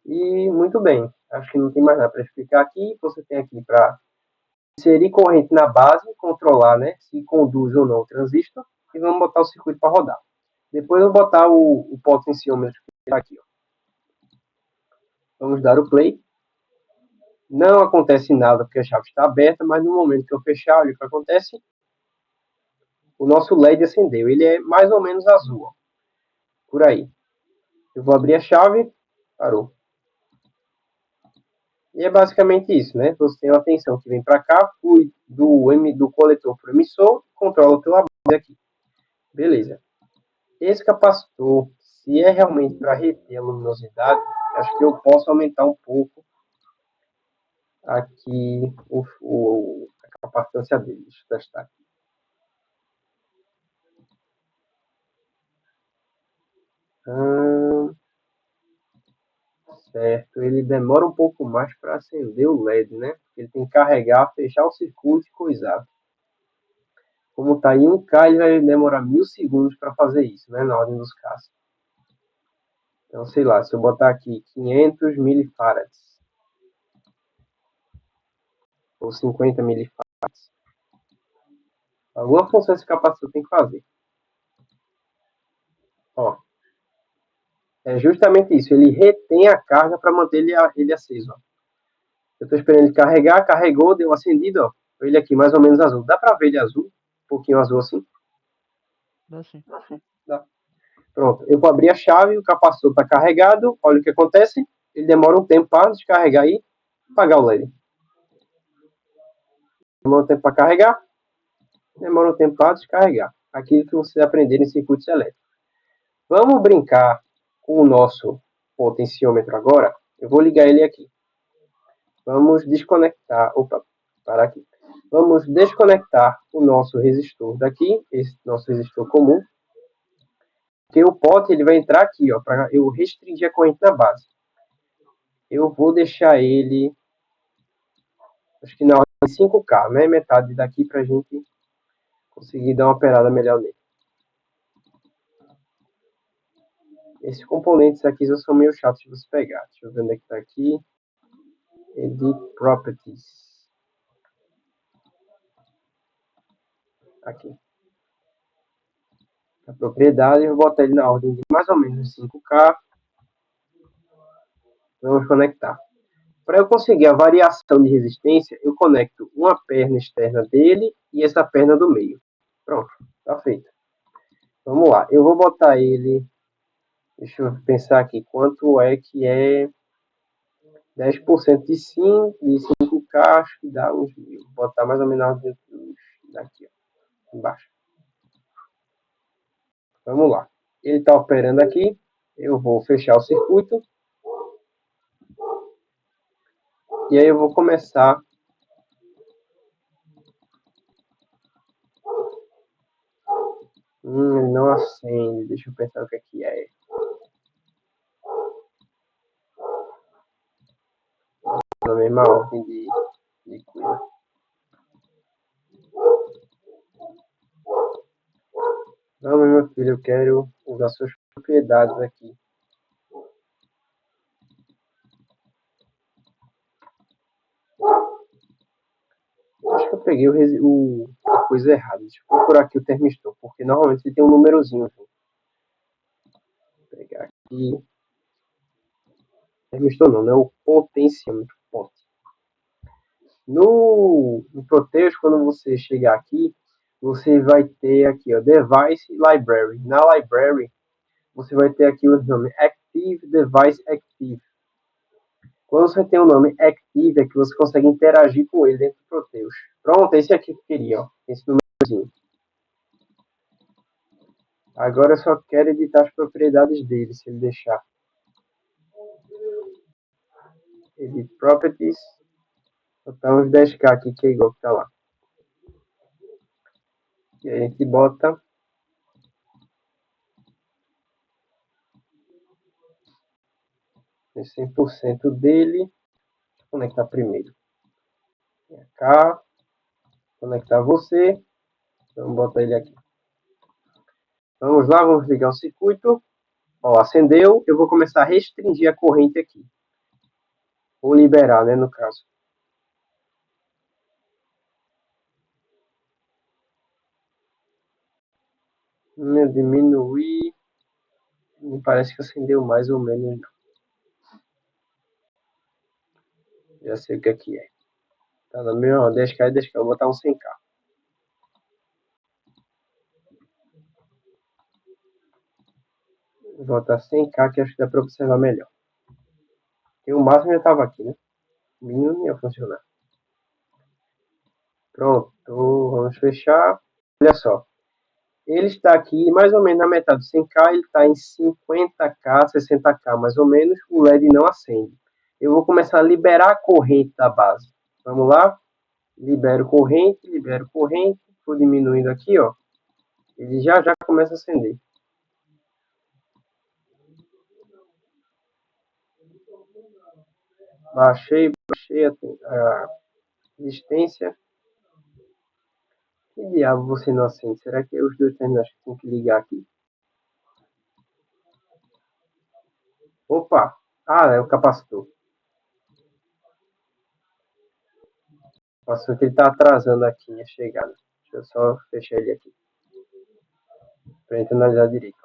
E muito bem, acho que não tem mais nada para explicar aqui. Você tem aqui para inserir corrente na base, controlar, né, se conduz ou não o transistor, e vamos botar o circuito para rodar. Depois eu vou botar o potenciômetro que está aqui. Ó. Vamos dar o play. Não acontece nada porque a chave está aberta, mas no momento que eu fechar, olha o que acontece. O nosso LED acendeu. Ele é mais ou menos azul, ó, por aí. Eu vou abrir a chave, parou. E é basicamente isso, né? Você tem uma tensão que vem para cá, flui do coletor para o emissor, controla o teu abate aqui. Beleza. Esse capacitor, se é realmente para reter a luminosidade, acho que eu posso aumentar um pouco aqui a capacitância dele. Deixa eu testar aqui. Certo, ele demora um pouco mais para acender o LED, né? Ele tem que carregar, fechar o circuito e coisar. Como está em 1K, ele vai demorar 1000 segundos para fazer isso, né? Na ordem dos casos. Então, sei lá, se eu botar aqui 500 milifarads ou 50 milifarads, alguma função esse capacitor tem que fazer. Ó, é justamente isso, ele retém a carga para manter ele aceso. Ó. Eu estou esperando ele carregar, carregou, deu acendido, ó. Ele aqui mais ou menos azul. Dá para ver ele azul? Um pouquinho azul assim? Dá sim. Dá. Pronto, eu vou abrir a chave, o capacitor está carregado, olha o que acontece, ele demora um tempo para descarregar e apagar o LED. Demora um tempo para carregar, demora um tempo para descarregar. Aquilo que vocês aprenderam em circuitos elétricos. Vamos brincar com o nosso potenciômetro agora. Eu vou ligar ele aqui. Vamos desconectar. Opa, para aqui. Vamos desconectar o nosso resistor daqui, esse nosso resistor comum. Porque o pote ele vai entrar aqui, ó, para eu restringir a corrente na base. Eu vou deixar ele, acho que na ordem de 5K, né? Metade daqui para a gente conseguir dar uma operada melhor nele. Esses componentes aqui já são meio chatos de você pegar. Deixa eu ver onde é que está aqui. Edit Properties. Aqui. A propriedade, eu vou botar ele na ordem de mais ou menos 5K. Vamos conectar. Para eu conseguir a variação de resistência, eu conecto uma perna externa dele e essa perna do meio. Pronto, está feito. Vamos lá, eu vou botar ele Deixa eu pensar aqui, quanto é que é 10% de 5K, acho que dá uns 1.000. Vou botar mais ou menos daqui, ó, embaixo. Vamos lá. Ele está operando aqui. Eu vou fechar o circuito. E aí eu vou começar. Ele não acende. Deixa eu pensar o que é. Na mesma ordem de coisa. Não, meu filho, eu quero usar suas propriedades aqui. Acho que eu peguei a coisa errada. Deixa eu procurar aqui o termistor, porque normalmente ele tem um númerozinho. Vou pegar aqui. Termistor não, é o potenciômetro. No Proteus, quando você chegar aqui, você vai ter aqui, ó, Device Library. Na Library, você vai ter aqui o nome Active Device Active. Quando você tem o nome Active, é que você consegue interagir com ele dentro do Proteus. Pronto, esse aqui que eu queria, ó, esse númerozinho. Agora eu só quero editar as propriedades dele, se ele deixar. Edit Properties. Botar uns 10K aqui, que é igual que tá lá. E aí a gente bota 100% dele. Deixa eu conectar primeiro. Cá. Conectar você. Vamos botar ele aqui. Vamos lá, vamos ligar o circuito. Ó, acendeu. Eu vou começar a restringir a corrente aqui. Ou liberar, né, no caso. Diminuir. Me parece que acendeu mais ou menos. Já sei o que aqui é. Tá no meu 10K e 10K. Eu vou botar um 100K. Vou botar 100K que acho que dá para observar melhor. E o máximo já estava aqui, né? O mínimo não ia funcionar. Pronto. Vamos fechar. Olha só. Ele está aqui mais ou menos na metade do 100K. Ele está em 50K, 60K mais ou menos. O LED não acende. Eu vou começar a liberar a corrente da base. Vamos lá? Libero corrente. Vou diminuindo aqui, ó. Ele já começa a acender. Baixei a resistência. Que diabo você não acende? Será que os dois terminais que tem que ligar aqui? Opa! É o capacitor. O capacitor que ele está atrasando aqui a chegada. Deixa eu só fechar ele aqui. Para a gente analisar direito.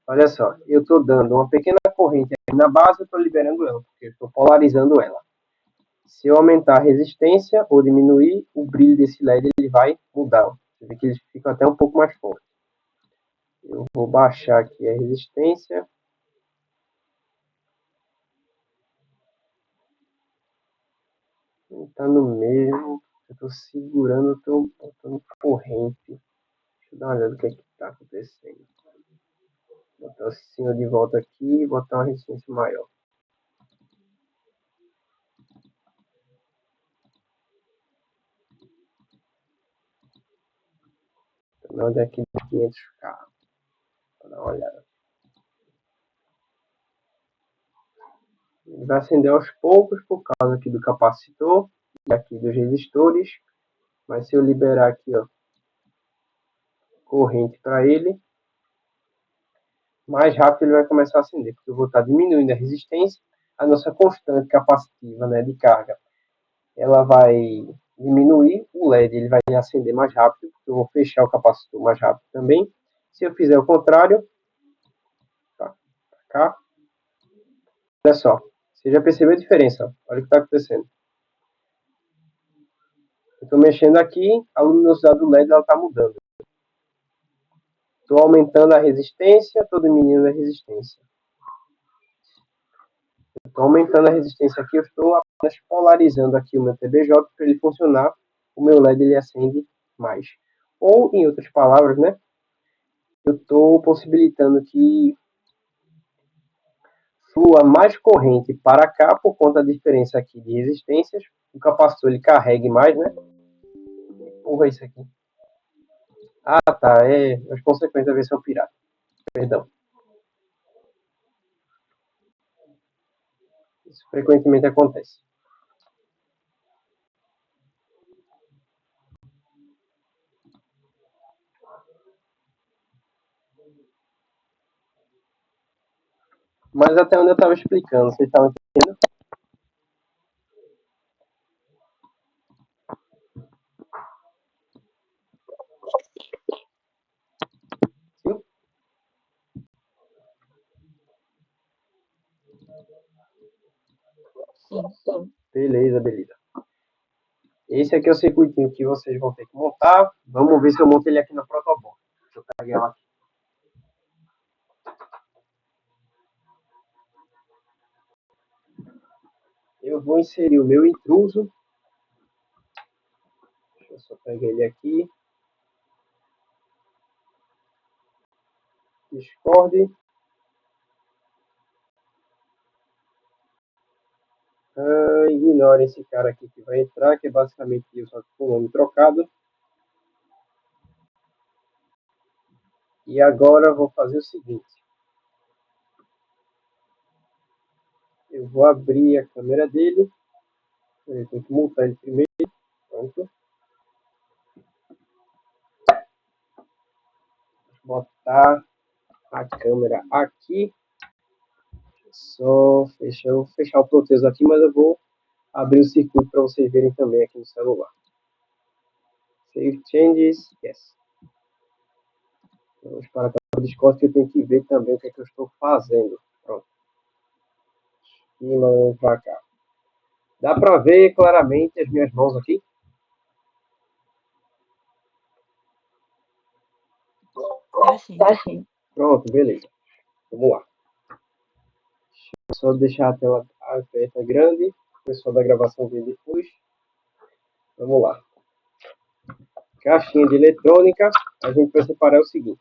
Olha só, eu estou dando uma pequena corrente aqui na base, eu estou liberando ela, porque eu estou polarizando ela. Se eu aumentar a resistência ou diminuir, o brilho desse LED ele vai mudar. Você vê que eles ficam até um pouco mais fortes. Eu vou baixar aqui a resistência. Está no mesmo. Eu estou segurando, estou botando corrente. Deixa eu dar uma olhada no que está acontecendo. Vou botar o senhor de volta aqui e botar uma resistência maior. Não, daqui de 500K. Vou dar uma olhada. Ele vai acender aos poucos por causa aqui do capacitor e aqui dos resistores. Mas se eu liberar aqui, ó, corrente para ele, mais rápido ele vai começar a acender, porque eu vou estar diminuindo a resistência, a nossa constante capacitiva, né, de carga, ela vai diminuir, o LED ele vai acender mais rápido, porque eu vou fechar o capacitor mais rápido também. Se eu fizer o contrário, tá, cá, olha só, você já percebeu a diferença? Olha o que está acontecendo. Eu estou mexendo aqui, a luminosidade do LED está mudando. Estou aumentando a resistência, estou diminuindo a resistência. Estou aumentando a resistência aqui, eu estou apenas polarizando aqui o meu TBJ para ele funcionar, o meu LED ele acende mais. Ou, em outras palavras, né, eu estou possibilitando que flua mais corrente para cá por conta da diferença aqui de resistências. O capacitor ele carregue mais, né? Porra, isso aqui. Ah, tá. É as consequências da versão pirata. Perdão. Isso frequentemente acontece. Mas até onde eu estava explicando, vocês estavam entendendo? Sim? Sim. Beleza, beleza. Esse aqui é o circuitinho que vocês vão ter que montar. Vamos ver se eu monto ele aqui no protoboard. Deixa eu pegar ela aqui. Eu vou inserir o meu intruso. Deixa eu só pegar ele aqui. Discord. Ignore esse cara aqui que vai entrar, que é basicamente eu, só com o nome trocado. E agora eu vou fazer o seguinte. Eu vou abrir a câmera dele. Eu tenho que multar ele primeiro. Pronto. Vou botar a câmera aqui. Só vou fechar o Proteus aqui, mas eu vou abrir o circuito para vocês verem também aqui no celular. Save changes, yes. Vamos para o Discord que eu tenho que ver também o que é que eu estou fazendo. Pronto. E vamos para cá. Dá para ver claramente as minhas mãos aqui? Tá sim. Pronto, beleza. Vamos lá. Só deixar a tela aberta grande. O pessoal da gravação vem depois. Vamos lá. Caixinha de eletrônica. A gente vai separar o seguinte.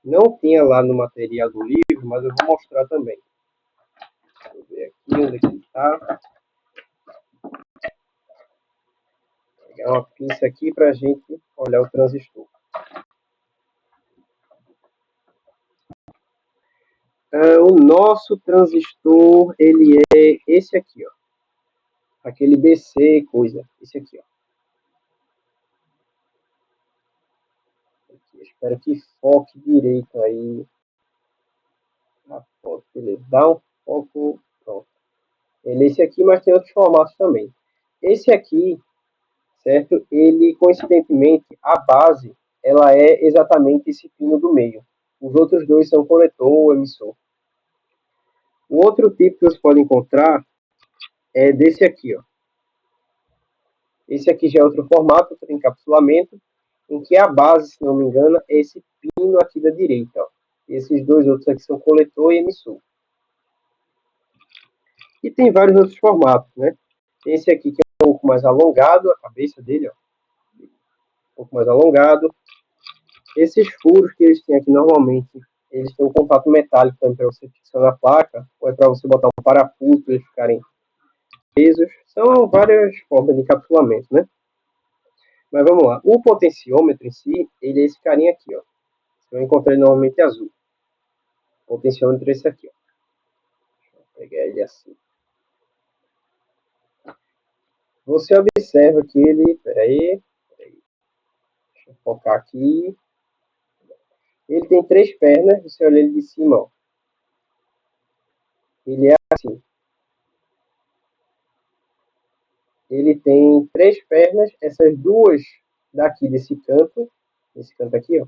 Não tinha lá no material do livro, mas eu vou mostrar também. Deixa eu ver aqui onde é que está. Vou pegar uma pinça aqui para a gente olhar o transistor. O nosso transistor, ele é esse aqui, ó. Aquele BC, coisa. Esse aqui, ó. Aqui, espero que foque direito aí. Beleza. Dá um foco. Pronto. Ele é esse aqui, mas tem outros formatos também. Esse aqui, certo? Ele, coincidentemente, a base, ela é exatamente esse pino do meio. Os outros dois são coletor ou emissor. O outro tipo que você pode encontrar é desse aqui, ó. Esse aqui já é outro formato, outro encapsulamento, em que a base, se não me engano, é esse pino aqui da direita, ó. Esses dois outros aqui são coletor e emissor. E tem vários outros formatos, né? Esse aqui que é um pouco mais alongado, a cabeça dele, ó. Um pouco mais alongado. Esses furos que eles têm aqui normalmente, eles têm um contato metálico também para você fixar na placa, ou é para você botar um parafuso para eles ficarem presos. São várias formas de encapsulamento, né? Mas vamos lá. O potenciômetro em si, ele é esse carinha aqui, ó. Eu encontrei normalmente azul. O potenciômetro é esse aqui, ó. Deixa eu pegar ele assim. Você observa que ele... Peraí. Deixa eu focar aqui. Ele tem três pernas. Você olha ele de cima, ó. Ele é assim. Ele tem três pernas. Essas duas daqui desse canto aqui, ó.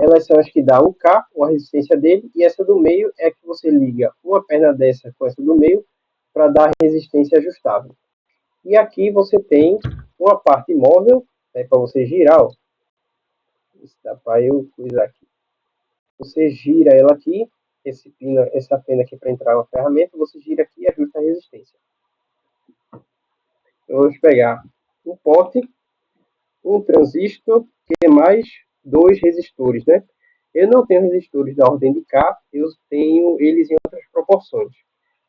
Elas são as que dá o K, ou a resistência dele, e essa do meio é que você liga uma perna dessa com essa do meio para dar resistência ajustável. E aqui você tem uma parte móvel, né, para você girar, ó. Isso dá para eu coisar aqui. Você gira ela aqui, essa pena aqui para entrar na ferramenta, você gira aqui e ajusta a resistência. Então, vamos pegar um pote, um transistor e mais 2 resistores, né? Eu não tenho resistores da ordem de K, eu tenho eles em outras proporções.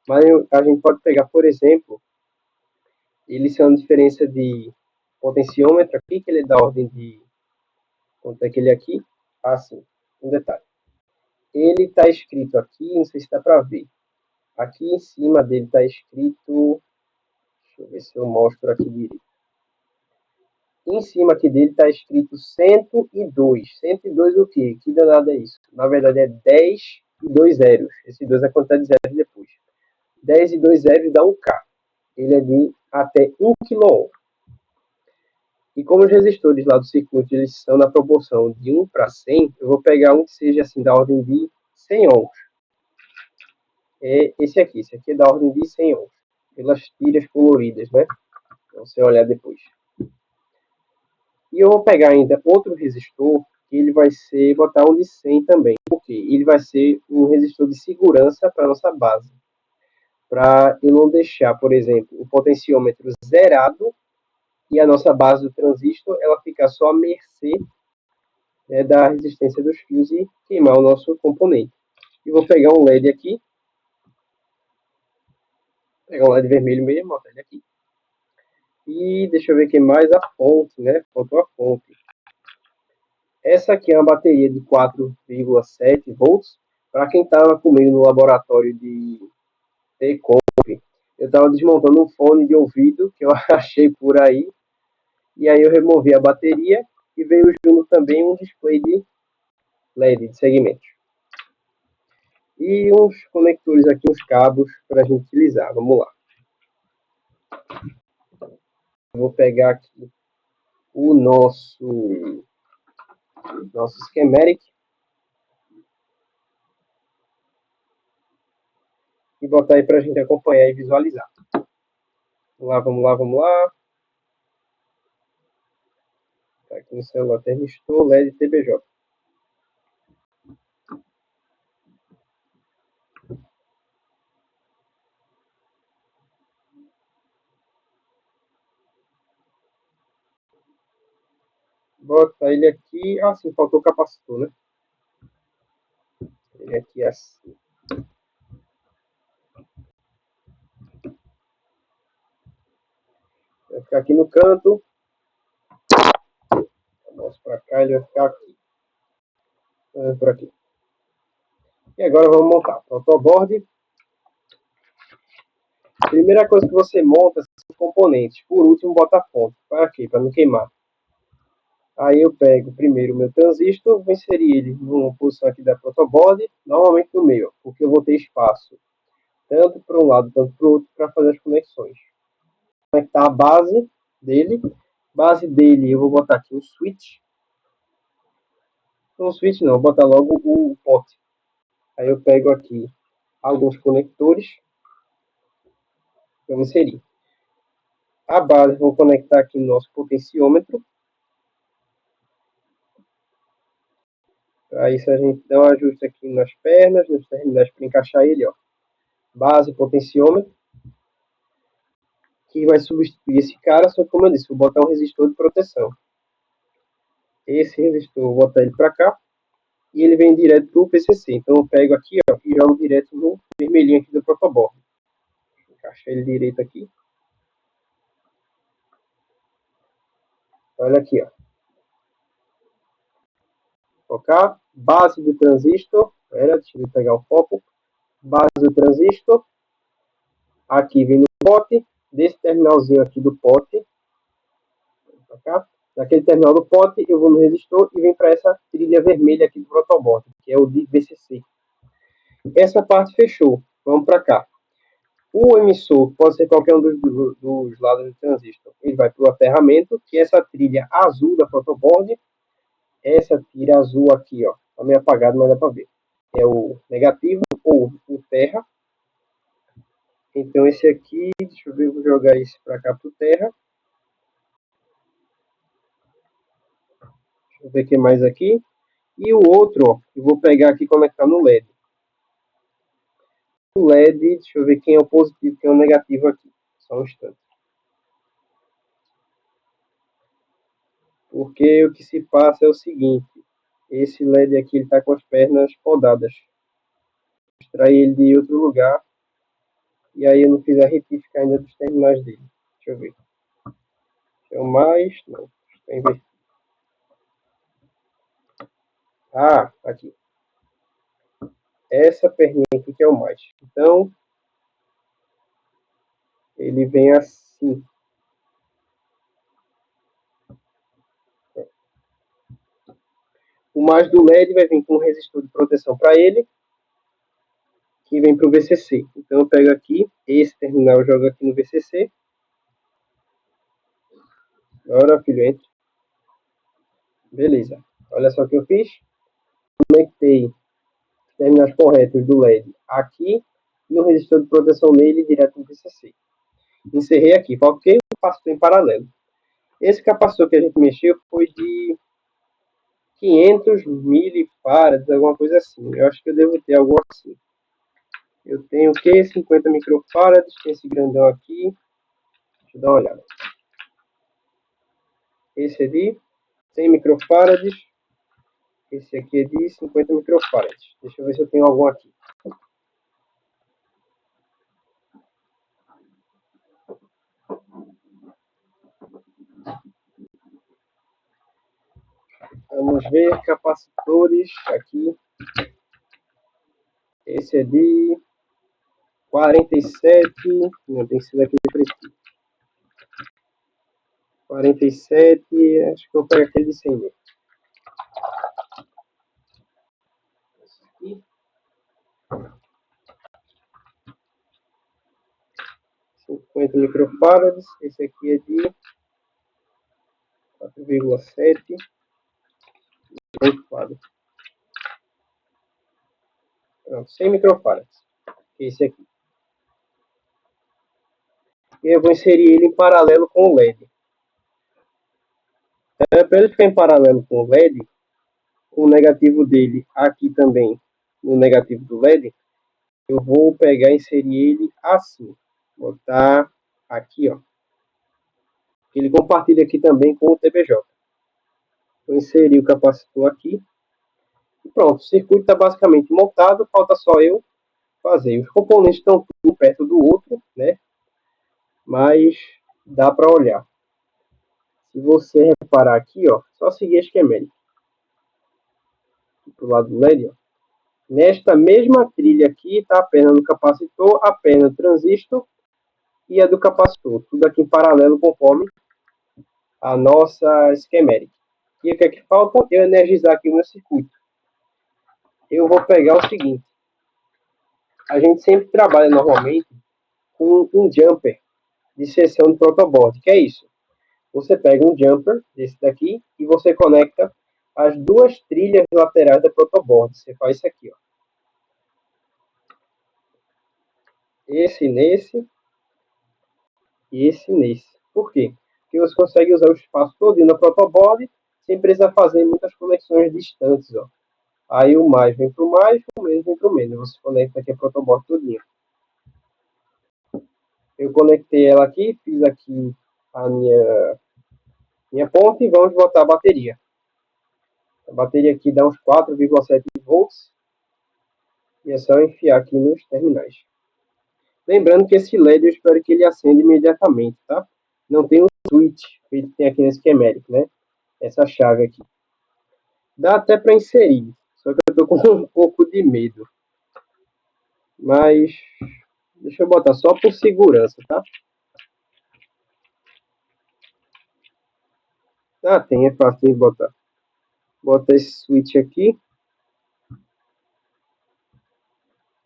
Mas a gente pode pegar, por exemplo, eles são a diferença de potenciômetro aqui, que ele é da ordem de... Quanto é que ele é aqui? Ah, sim. Um detalhe. Ele está escrito aqui, não sei se dá para ver. Aqui em cima dele está escrito... Deixa eu ver se eu mostro aqui direito. Em cima aqui dele está escrito 102. 102 o quê? Que danado é isso? Na verdade é 10 e 2 zeros. Esse 2 é a quantidade de zeros depois. 10 e 2 zeros dá um K. Ele é de até 1 kΩ. E como os resistores lá do circuito eles são na proporção de 1 para 100, eu vou pegar um que seja assim da ordem de 100 ohms. É esse aqui é da ordem de 100 ohms. Pelas tiras coloridas, né? Então você olhar depois. E eu vou pegar ainda outro resistor, que ele vai ser, botar um de 100 também. Porque ele vai ser um resistor de segurança para a nossa base. Para eu não deixar, por exemplo, o potenciômetro zerado e a nossa base do transistor ela ficar só à mercê, né, da resistência dos fios e queimar o nosso componente. E vou pegar um LED aqui. Pegar um LED vermelho mesmo, botar ele aqui. E deixa eu ver aqui mais a fonte, né? Faltou a fonte. Essa aqui é uma bateria de 4,7 volts. Para quem estava comigo no laboratório de T-Comp, eu estava desmontando um fone de ouvido que eu achei por aí. E aí eu removi a bateria e veio junto também um display de LED de segmentos. E uns conectores aqui, uns cabos para a gente utilizar. Vamos lá. Vou pegar aqui o nosso schematic e botar aí para a gente acompanhar e visualizar. Vamos lá, vamos lá, vamos lá. Tá aqui no celular, termistor LED TBJ. Bota ele aqui. Ah, sim, faltou o capacitor, né? Ele aqui assim. Vai ficar aqui no canto. Mostro para cá, ele vai ficar aqui. Por aqui. E agora vamos montar. Protoboard. Primeira coisa que você monta são os componentes. Por último, bota a fonte. Para quê? Para não queimar. Aí eu pego primeiro o meu transistor, vou inserir ele numa posição aqui da protoboard, normalmente no meio, porque eu vou ter espaço tanto para um lado quanto para o outro para fazer as conexões. Vou conectar a base dele. Base dele eu vou botar aqui um switch. Não, switch não, vou botar logo o pote. Aí eu pego aqui alguns conectores para inserir. A base vou conectar aqui no nosso potenciômetro. Para isso a gente dá um ajuste aqui nas pernas, nos terminais para encaixar ele, ó. Base, potenciômetro, que vai substituir esse cara, só que como eu disse, vou botar um resistor de proteção. Esse resistor, vou botar ele para cá, e ele vem direto para o PCC. Então eu pego aqui, ó, e jogo direto no vermelhinho aqui do protoboard. Encaixar ele direito aqui. Olha aqui, ó. Focar, base do transistor, deixa eu pegar o foco, base do transistor, aqui vem no pote, desse terminalzinho aqui do pote, naquele terminal do pote, eu vou no resistor e venho para essa trilha vermelha aqui do protoboard, que é o de VCC. Essa parte fechou, vamos para cá. O emissor pode ser qualquer um dos lados do transistor. Ele vai para o aterramento, que é essa trilha azul da protoboard. Essa tira azul aqui, ó, está meio apagado, mas dá para ver. É o negativo ou o terra. Então esse aqui, deixa eu ver, eu vou jogar isso para cá para o terra. Deixa eu ver o que mais aqui. E o outro, ó, eu vou pegar aqui e conectar no LED. O LED, deixa eu ver quem é o positivo e quem é o negativo aqui. Só um instante. Porque o que se passa é o seguinte. Esse LED aqui está com as pernas podadas. Vou extrair ele de outro lugar. E aí eu não fiz a retífica ainda dos terminais dele. Deixa eu ver. É o mais... Não, está invertido. Ah, aqui. Essa perninha aqui que é o mais. Então, ele vem assim. O mais do LED vai vir com um resistor de proteção para ele, que vem para o VCC. Então eu pego aqui, esse terminal eu jogo aqui no VCC. Agora, filho, entra. Beleza. Olha só o que eu fiz. Conectei os terminais corretos do LED aqui e um resistor de proteção nele direto no VCC. Encerrei aqui. Coloquei o capacitor em paralelo. Esse capacitor que a gente mexeu foi de 500 milifarads, alguma coisa assim. Eu acho que eu devo ter algo assim. Eu tenho o que? 50 microfarads. Tem esse grandão aqui. Deixa eu dar uma olhada. Esse é de 100 microfarads. Esse aqui é de 50 microfarads. Deixa eu ver se eu tenho algum aqui. Vamos ver capacitores aqui. Esse é de 47. Não, tem que ser daquele pretinho. 47. Acho que eu vou pegar aquele de 100 mesmo. Esse aqui. 50 microfarads. Esse aqui é de 4,7. Pronto, 100 microfarads. Esse aqui. E eu vou inserir ele em paralelo com o LED. Para ele ficar em paralelo com o LED, o negativo dele aqui também, no negativo do LED, eu vou pegar e inserir ele assim. Botar aqui, ó. Ele compartilha aqui também com o TBJ. Vou inserir o capacitor aqui. E pronto, o circuito está basicamente montado, falta só eu fazer. Os componentes estão um perto do outro, né? Mas dá para olhar. Se você reparar aqui, ó, só seguir a esquemática. Pro lado do LED, ó. Nesta mesma trilha aqui está a perna do capacitor, a perna do transistor e a do capacitor. Tudo aqui em paralelo conforme a nossa esquemática. E o que é que falta? Eu energizar aqui o meu circuito. Eu vou pegar o seguinte. A gente sempre trabalha normalmente com um jumper de seção de protoboard. Que é isso? Você pega um jumper desse daqui e você conecta as duas trilhas laterais da protoboard. Você faz isso aqui, ó. Esse nesse e esse nesse. Por quê? Porque você consegue usar o espaço todo na protoboard sem precisar fazer muitas conexões distantes, ó. Aí o mais vem para o mais, o menos vem para o menos. Você conecta aqui a protoboard todinha. Eu conectei ela aqui, fiz aqui a minha ponta e vamos botar a bateria. A bateria aqui dá uns 4,7 volts. E é só enfiar aqui nos terminais. Lembrando que esse LED eu espero que ele acenda imediatamente, tá? Não tem um switch feito que tem aqui nesse schematic, né? Essa chave aqui. Dá até para inserir, só que eu tô com um pouco de medo. Mas deixa eu botar só por segurança, tá? Ah, tem, é fácil de botar. Bota esse switch aqui.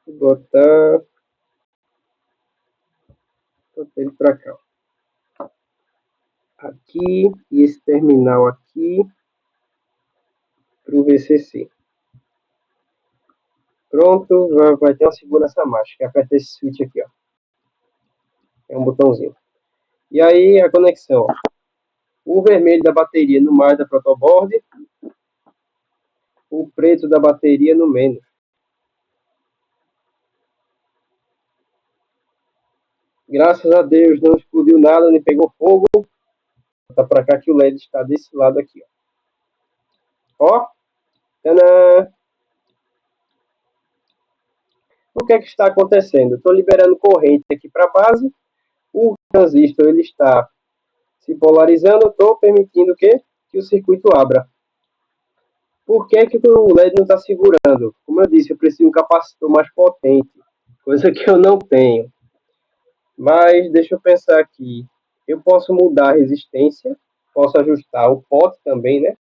Botar ele para cá. Aqui e esse terminal aqui para o VCC. Pronto, vai ter uma segurança mágica. Aperta esse switch aqui, ó. É um botãozinho. E aí a conexão, ó. O vermelho da bateria no mais da protoboard. o preto da bateria no menos. Graças a Deus não explodiu nada, nem pegou fogo. Tá para cá que o LED está desse lado aqui. Ó. Tadã! O que é que está acontecendo? Estou liberando corrente aqui para a base. O transistor ele está se polarizando. Estou permitindo que o circuito abra. Por que o LED não está segurando? Como eu disse, eu preciso de um capacitor mais potente. Coisa que eu não tenho. Mas deixa eu pensar aqui. Eu posso mudar a resistência. Posso ajustar o pote também, né?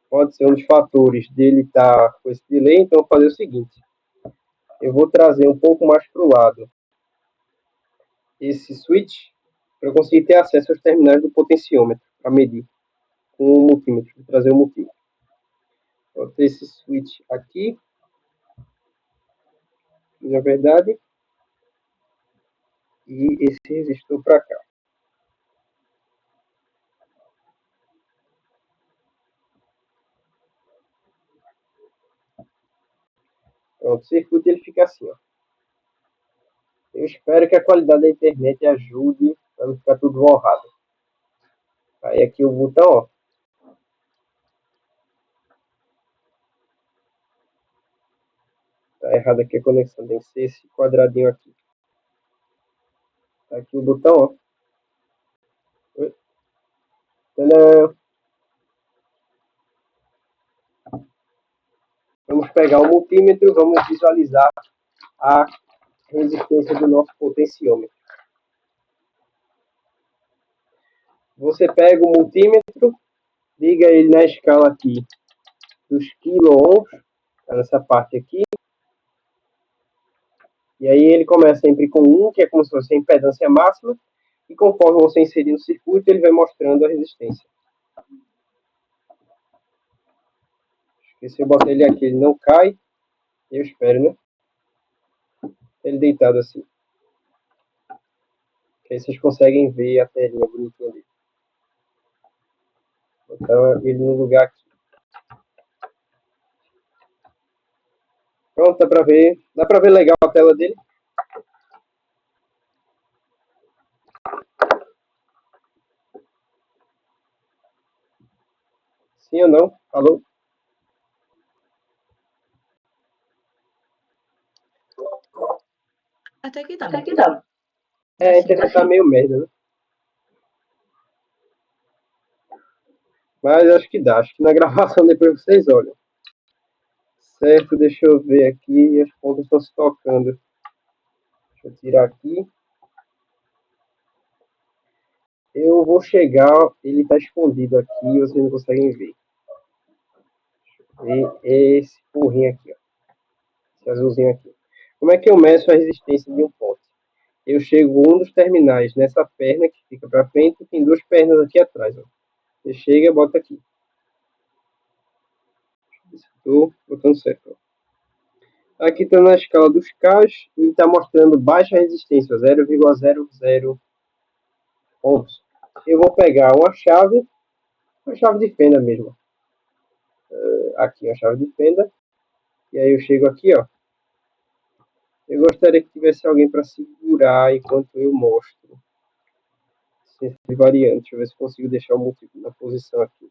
Pode ser um dos fatores dele estar com esse delay. Então, eu vou fazer o seguinte. Eu vou trazer um pouco mais para o lado esse switch para eu conseguir ter acesso aos terminais do potenciômetro para medir com o multímetro. Vou trazer o multímetro. Vou ter esse switch aqui. Na verdade, e esse resistor para cá. Pronto, o circuito ele fica assim, ó. Eu espero que a qualidade da internet ajude para não ficar tudo borrado. Aí aqui o botão, ó. Tá errado aqui a conexão, tem que ser esse quadradinho aqui. Tá aqui o botão, ó. Tadã! Vamos pegar o multímetro e vamos visualizar a resistência do nosso potenciômetro. Você pega o multímetro, liga ele na escala aqui dos quilo-ohms, tá nessa parte aqui. E aí ele começa sempre com 1, que é como se fosse a impedância máxima, e conforme você inserir no circuito, ele vai mostrando a resistência. Porque se eu botar ele aqui, ele não cai, eu espero, né? Ele deitado assim. Que aí vocês conseguem ver a telinha bonitinha dele. Vou botar ele no lugar aqui. Pronto, dá pra ver. Dá pra ver legal a tela dele? Sim ou não? Alô? Até que dá. A internet tá meio merda, né? Mas acho que dá. Acho que na gravação depois vocês olham. Certo, deixa eu ver aqui. As pontas estão se tocando. Deixa eu tirar aqui. Eu vou chegar. Ele está escondido aqui e vocês não conseguem ver. E esse porrinho aqui, ó. Esse azulzinho aqui. Como é que eu meço a resistência de um pote? Eu chego um dos terminais nessa perna que fica para frente e tem duas pernas aqui atrás. Ó. Você chega e bota aqui. Estou botando certo. Ó. Aqui está na escala dos Ks e está mostrando baixa resistência, 0,00 ohms. Eu vou pegar uma chave de fenda mesmo. Aqui a chave de fenda. E aí eu chego aqui, ó. Eu gostaria que tivesse alguém para segurar enquanto eu mostro. Sempre variante. Deixa eu ver se consigo deixar o múltiplo na posição aqui.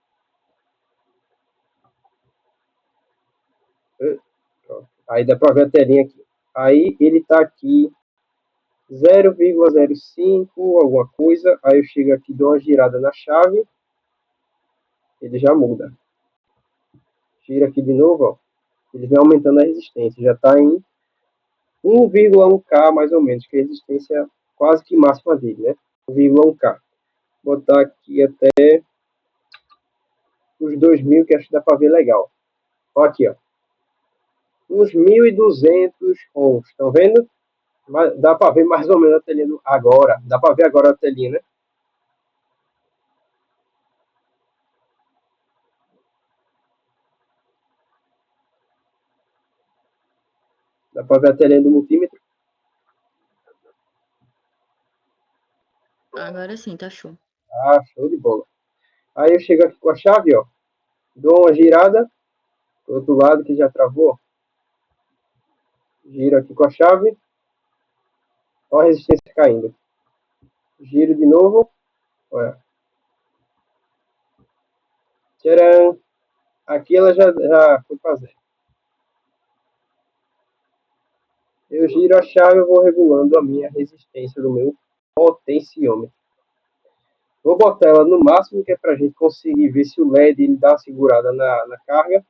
Pronto. Aí dá para ver a telinha aqui. Aí ele está aqui 0,05 alguma coisa. Aí eu chego aqui, dou uma girada na chave. Ele já muda. Gira aqui de novo, ó. Ele vem aumentando a resistência. Já está em 1,1K mais ou menos, que é a resistência quase que máxima dele, né? 1,1K. Vou botar aqui até os 2000, que acho que dá para ver legal. Ó aqui, ó. Uns 1.200 ohms, estão vendo? Dá para ver mais ou menos a telinha agora. Dá para ver agora a telinha, né? Dá para ver a telinha do multímetro? Agora sim, tá show. Ah, show de bola. Aí eu chego aqui com a chave, ó. Dou uma girada. Do outro lado que já travou. Giro aqui com a chave. Olha a resistência caindo. Giro de novo. Olha. Tcharam! Aqui ela já foi para zero. Eu giro a chave e vou regulando a minha resistência do meu potenciômetro. Vou botar ela no máximo, que é para a gente conseguir ver se o LED ele dá uma segurada na carga.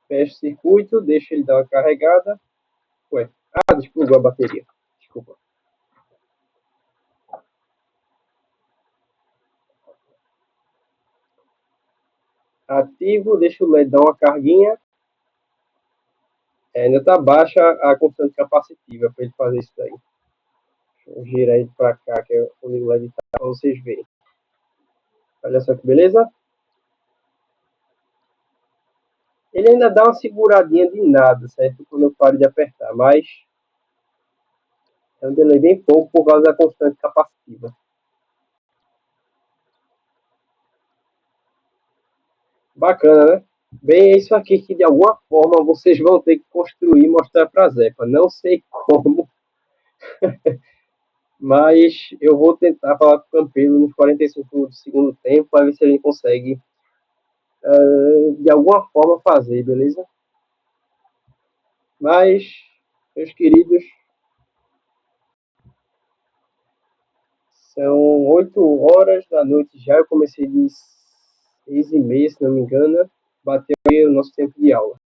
Fecho o circuito, deixo ele dar uma carregada. Ué, desplugou a bateria. Desculpa. Ativo, deixo o LED dar uma carguinha. Ainda está baixa a constante capacitiva para ele fazer isso daí. Deixa eu girar ele para cá, que é onde o LED está, para vocês verem. Olha só que beleza. Ele ainda dá uma seguradinha de nada, certo? Quando eu paro de apertar, mas é um delay bem pouco por causa da constante capacitiva. Bacana, né? Bem, é isso aqui que de alguma forma vocês vão ter que construir e mostrar para a Zepa. Não sei como, mas eu vou tentar falar com o Campelo nos 45 do segundo tempo para ver se a gente consegue de alguma forma fazer, beleza? Mas, meus queridos, são 8 horas da noite já. Eu comecei de 6h30, se não me engano. Bateu aí o nosso tempo de aula.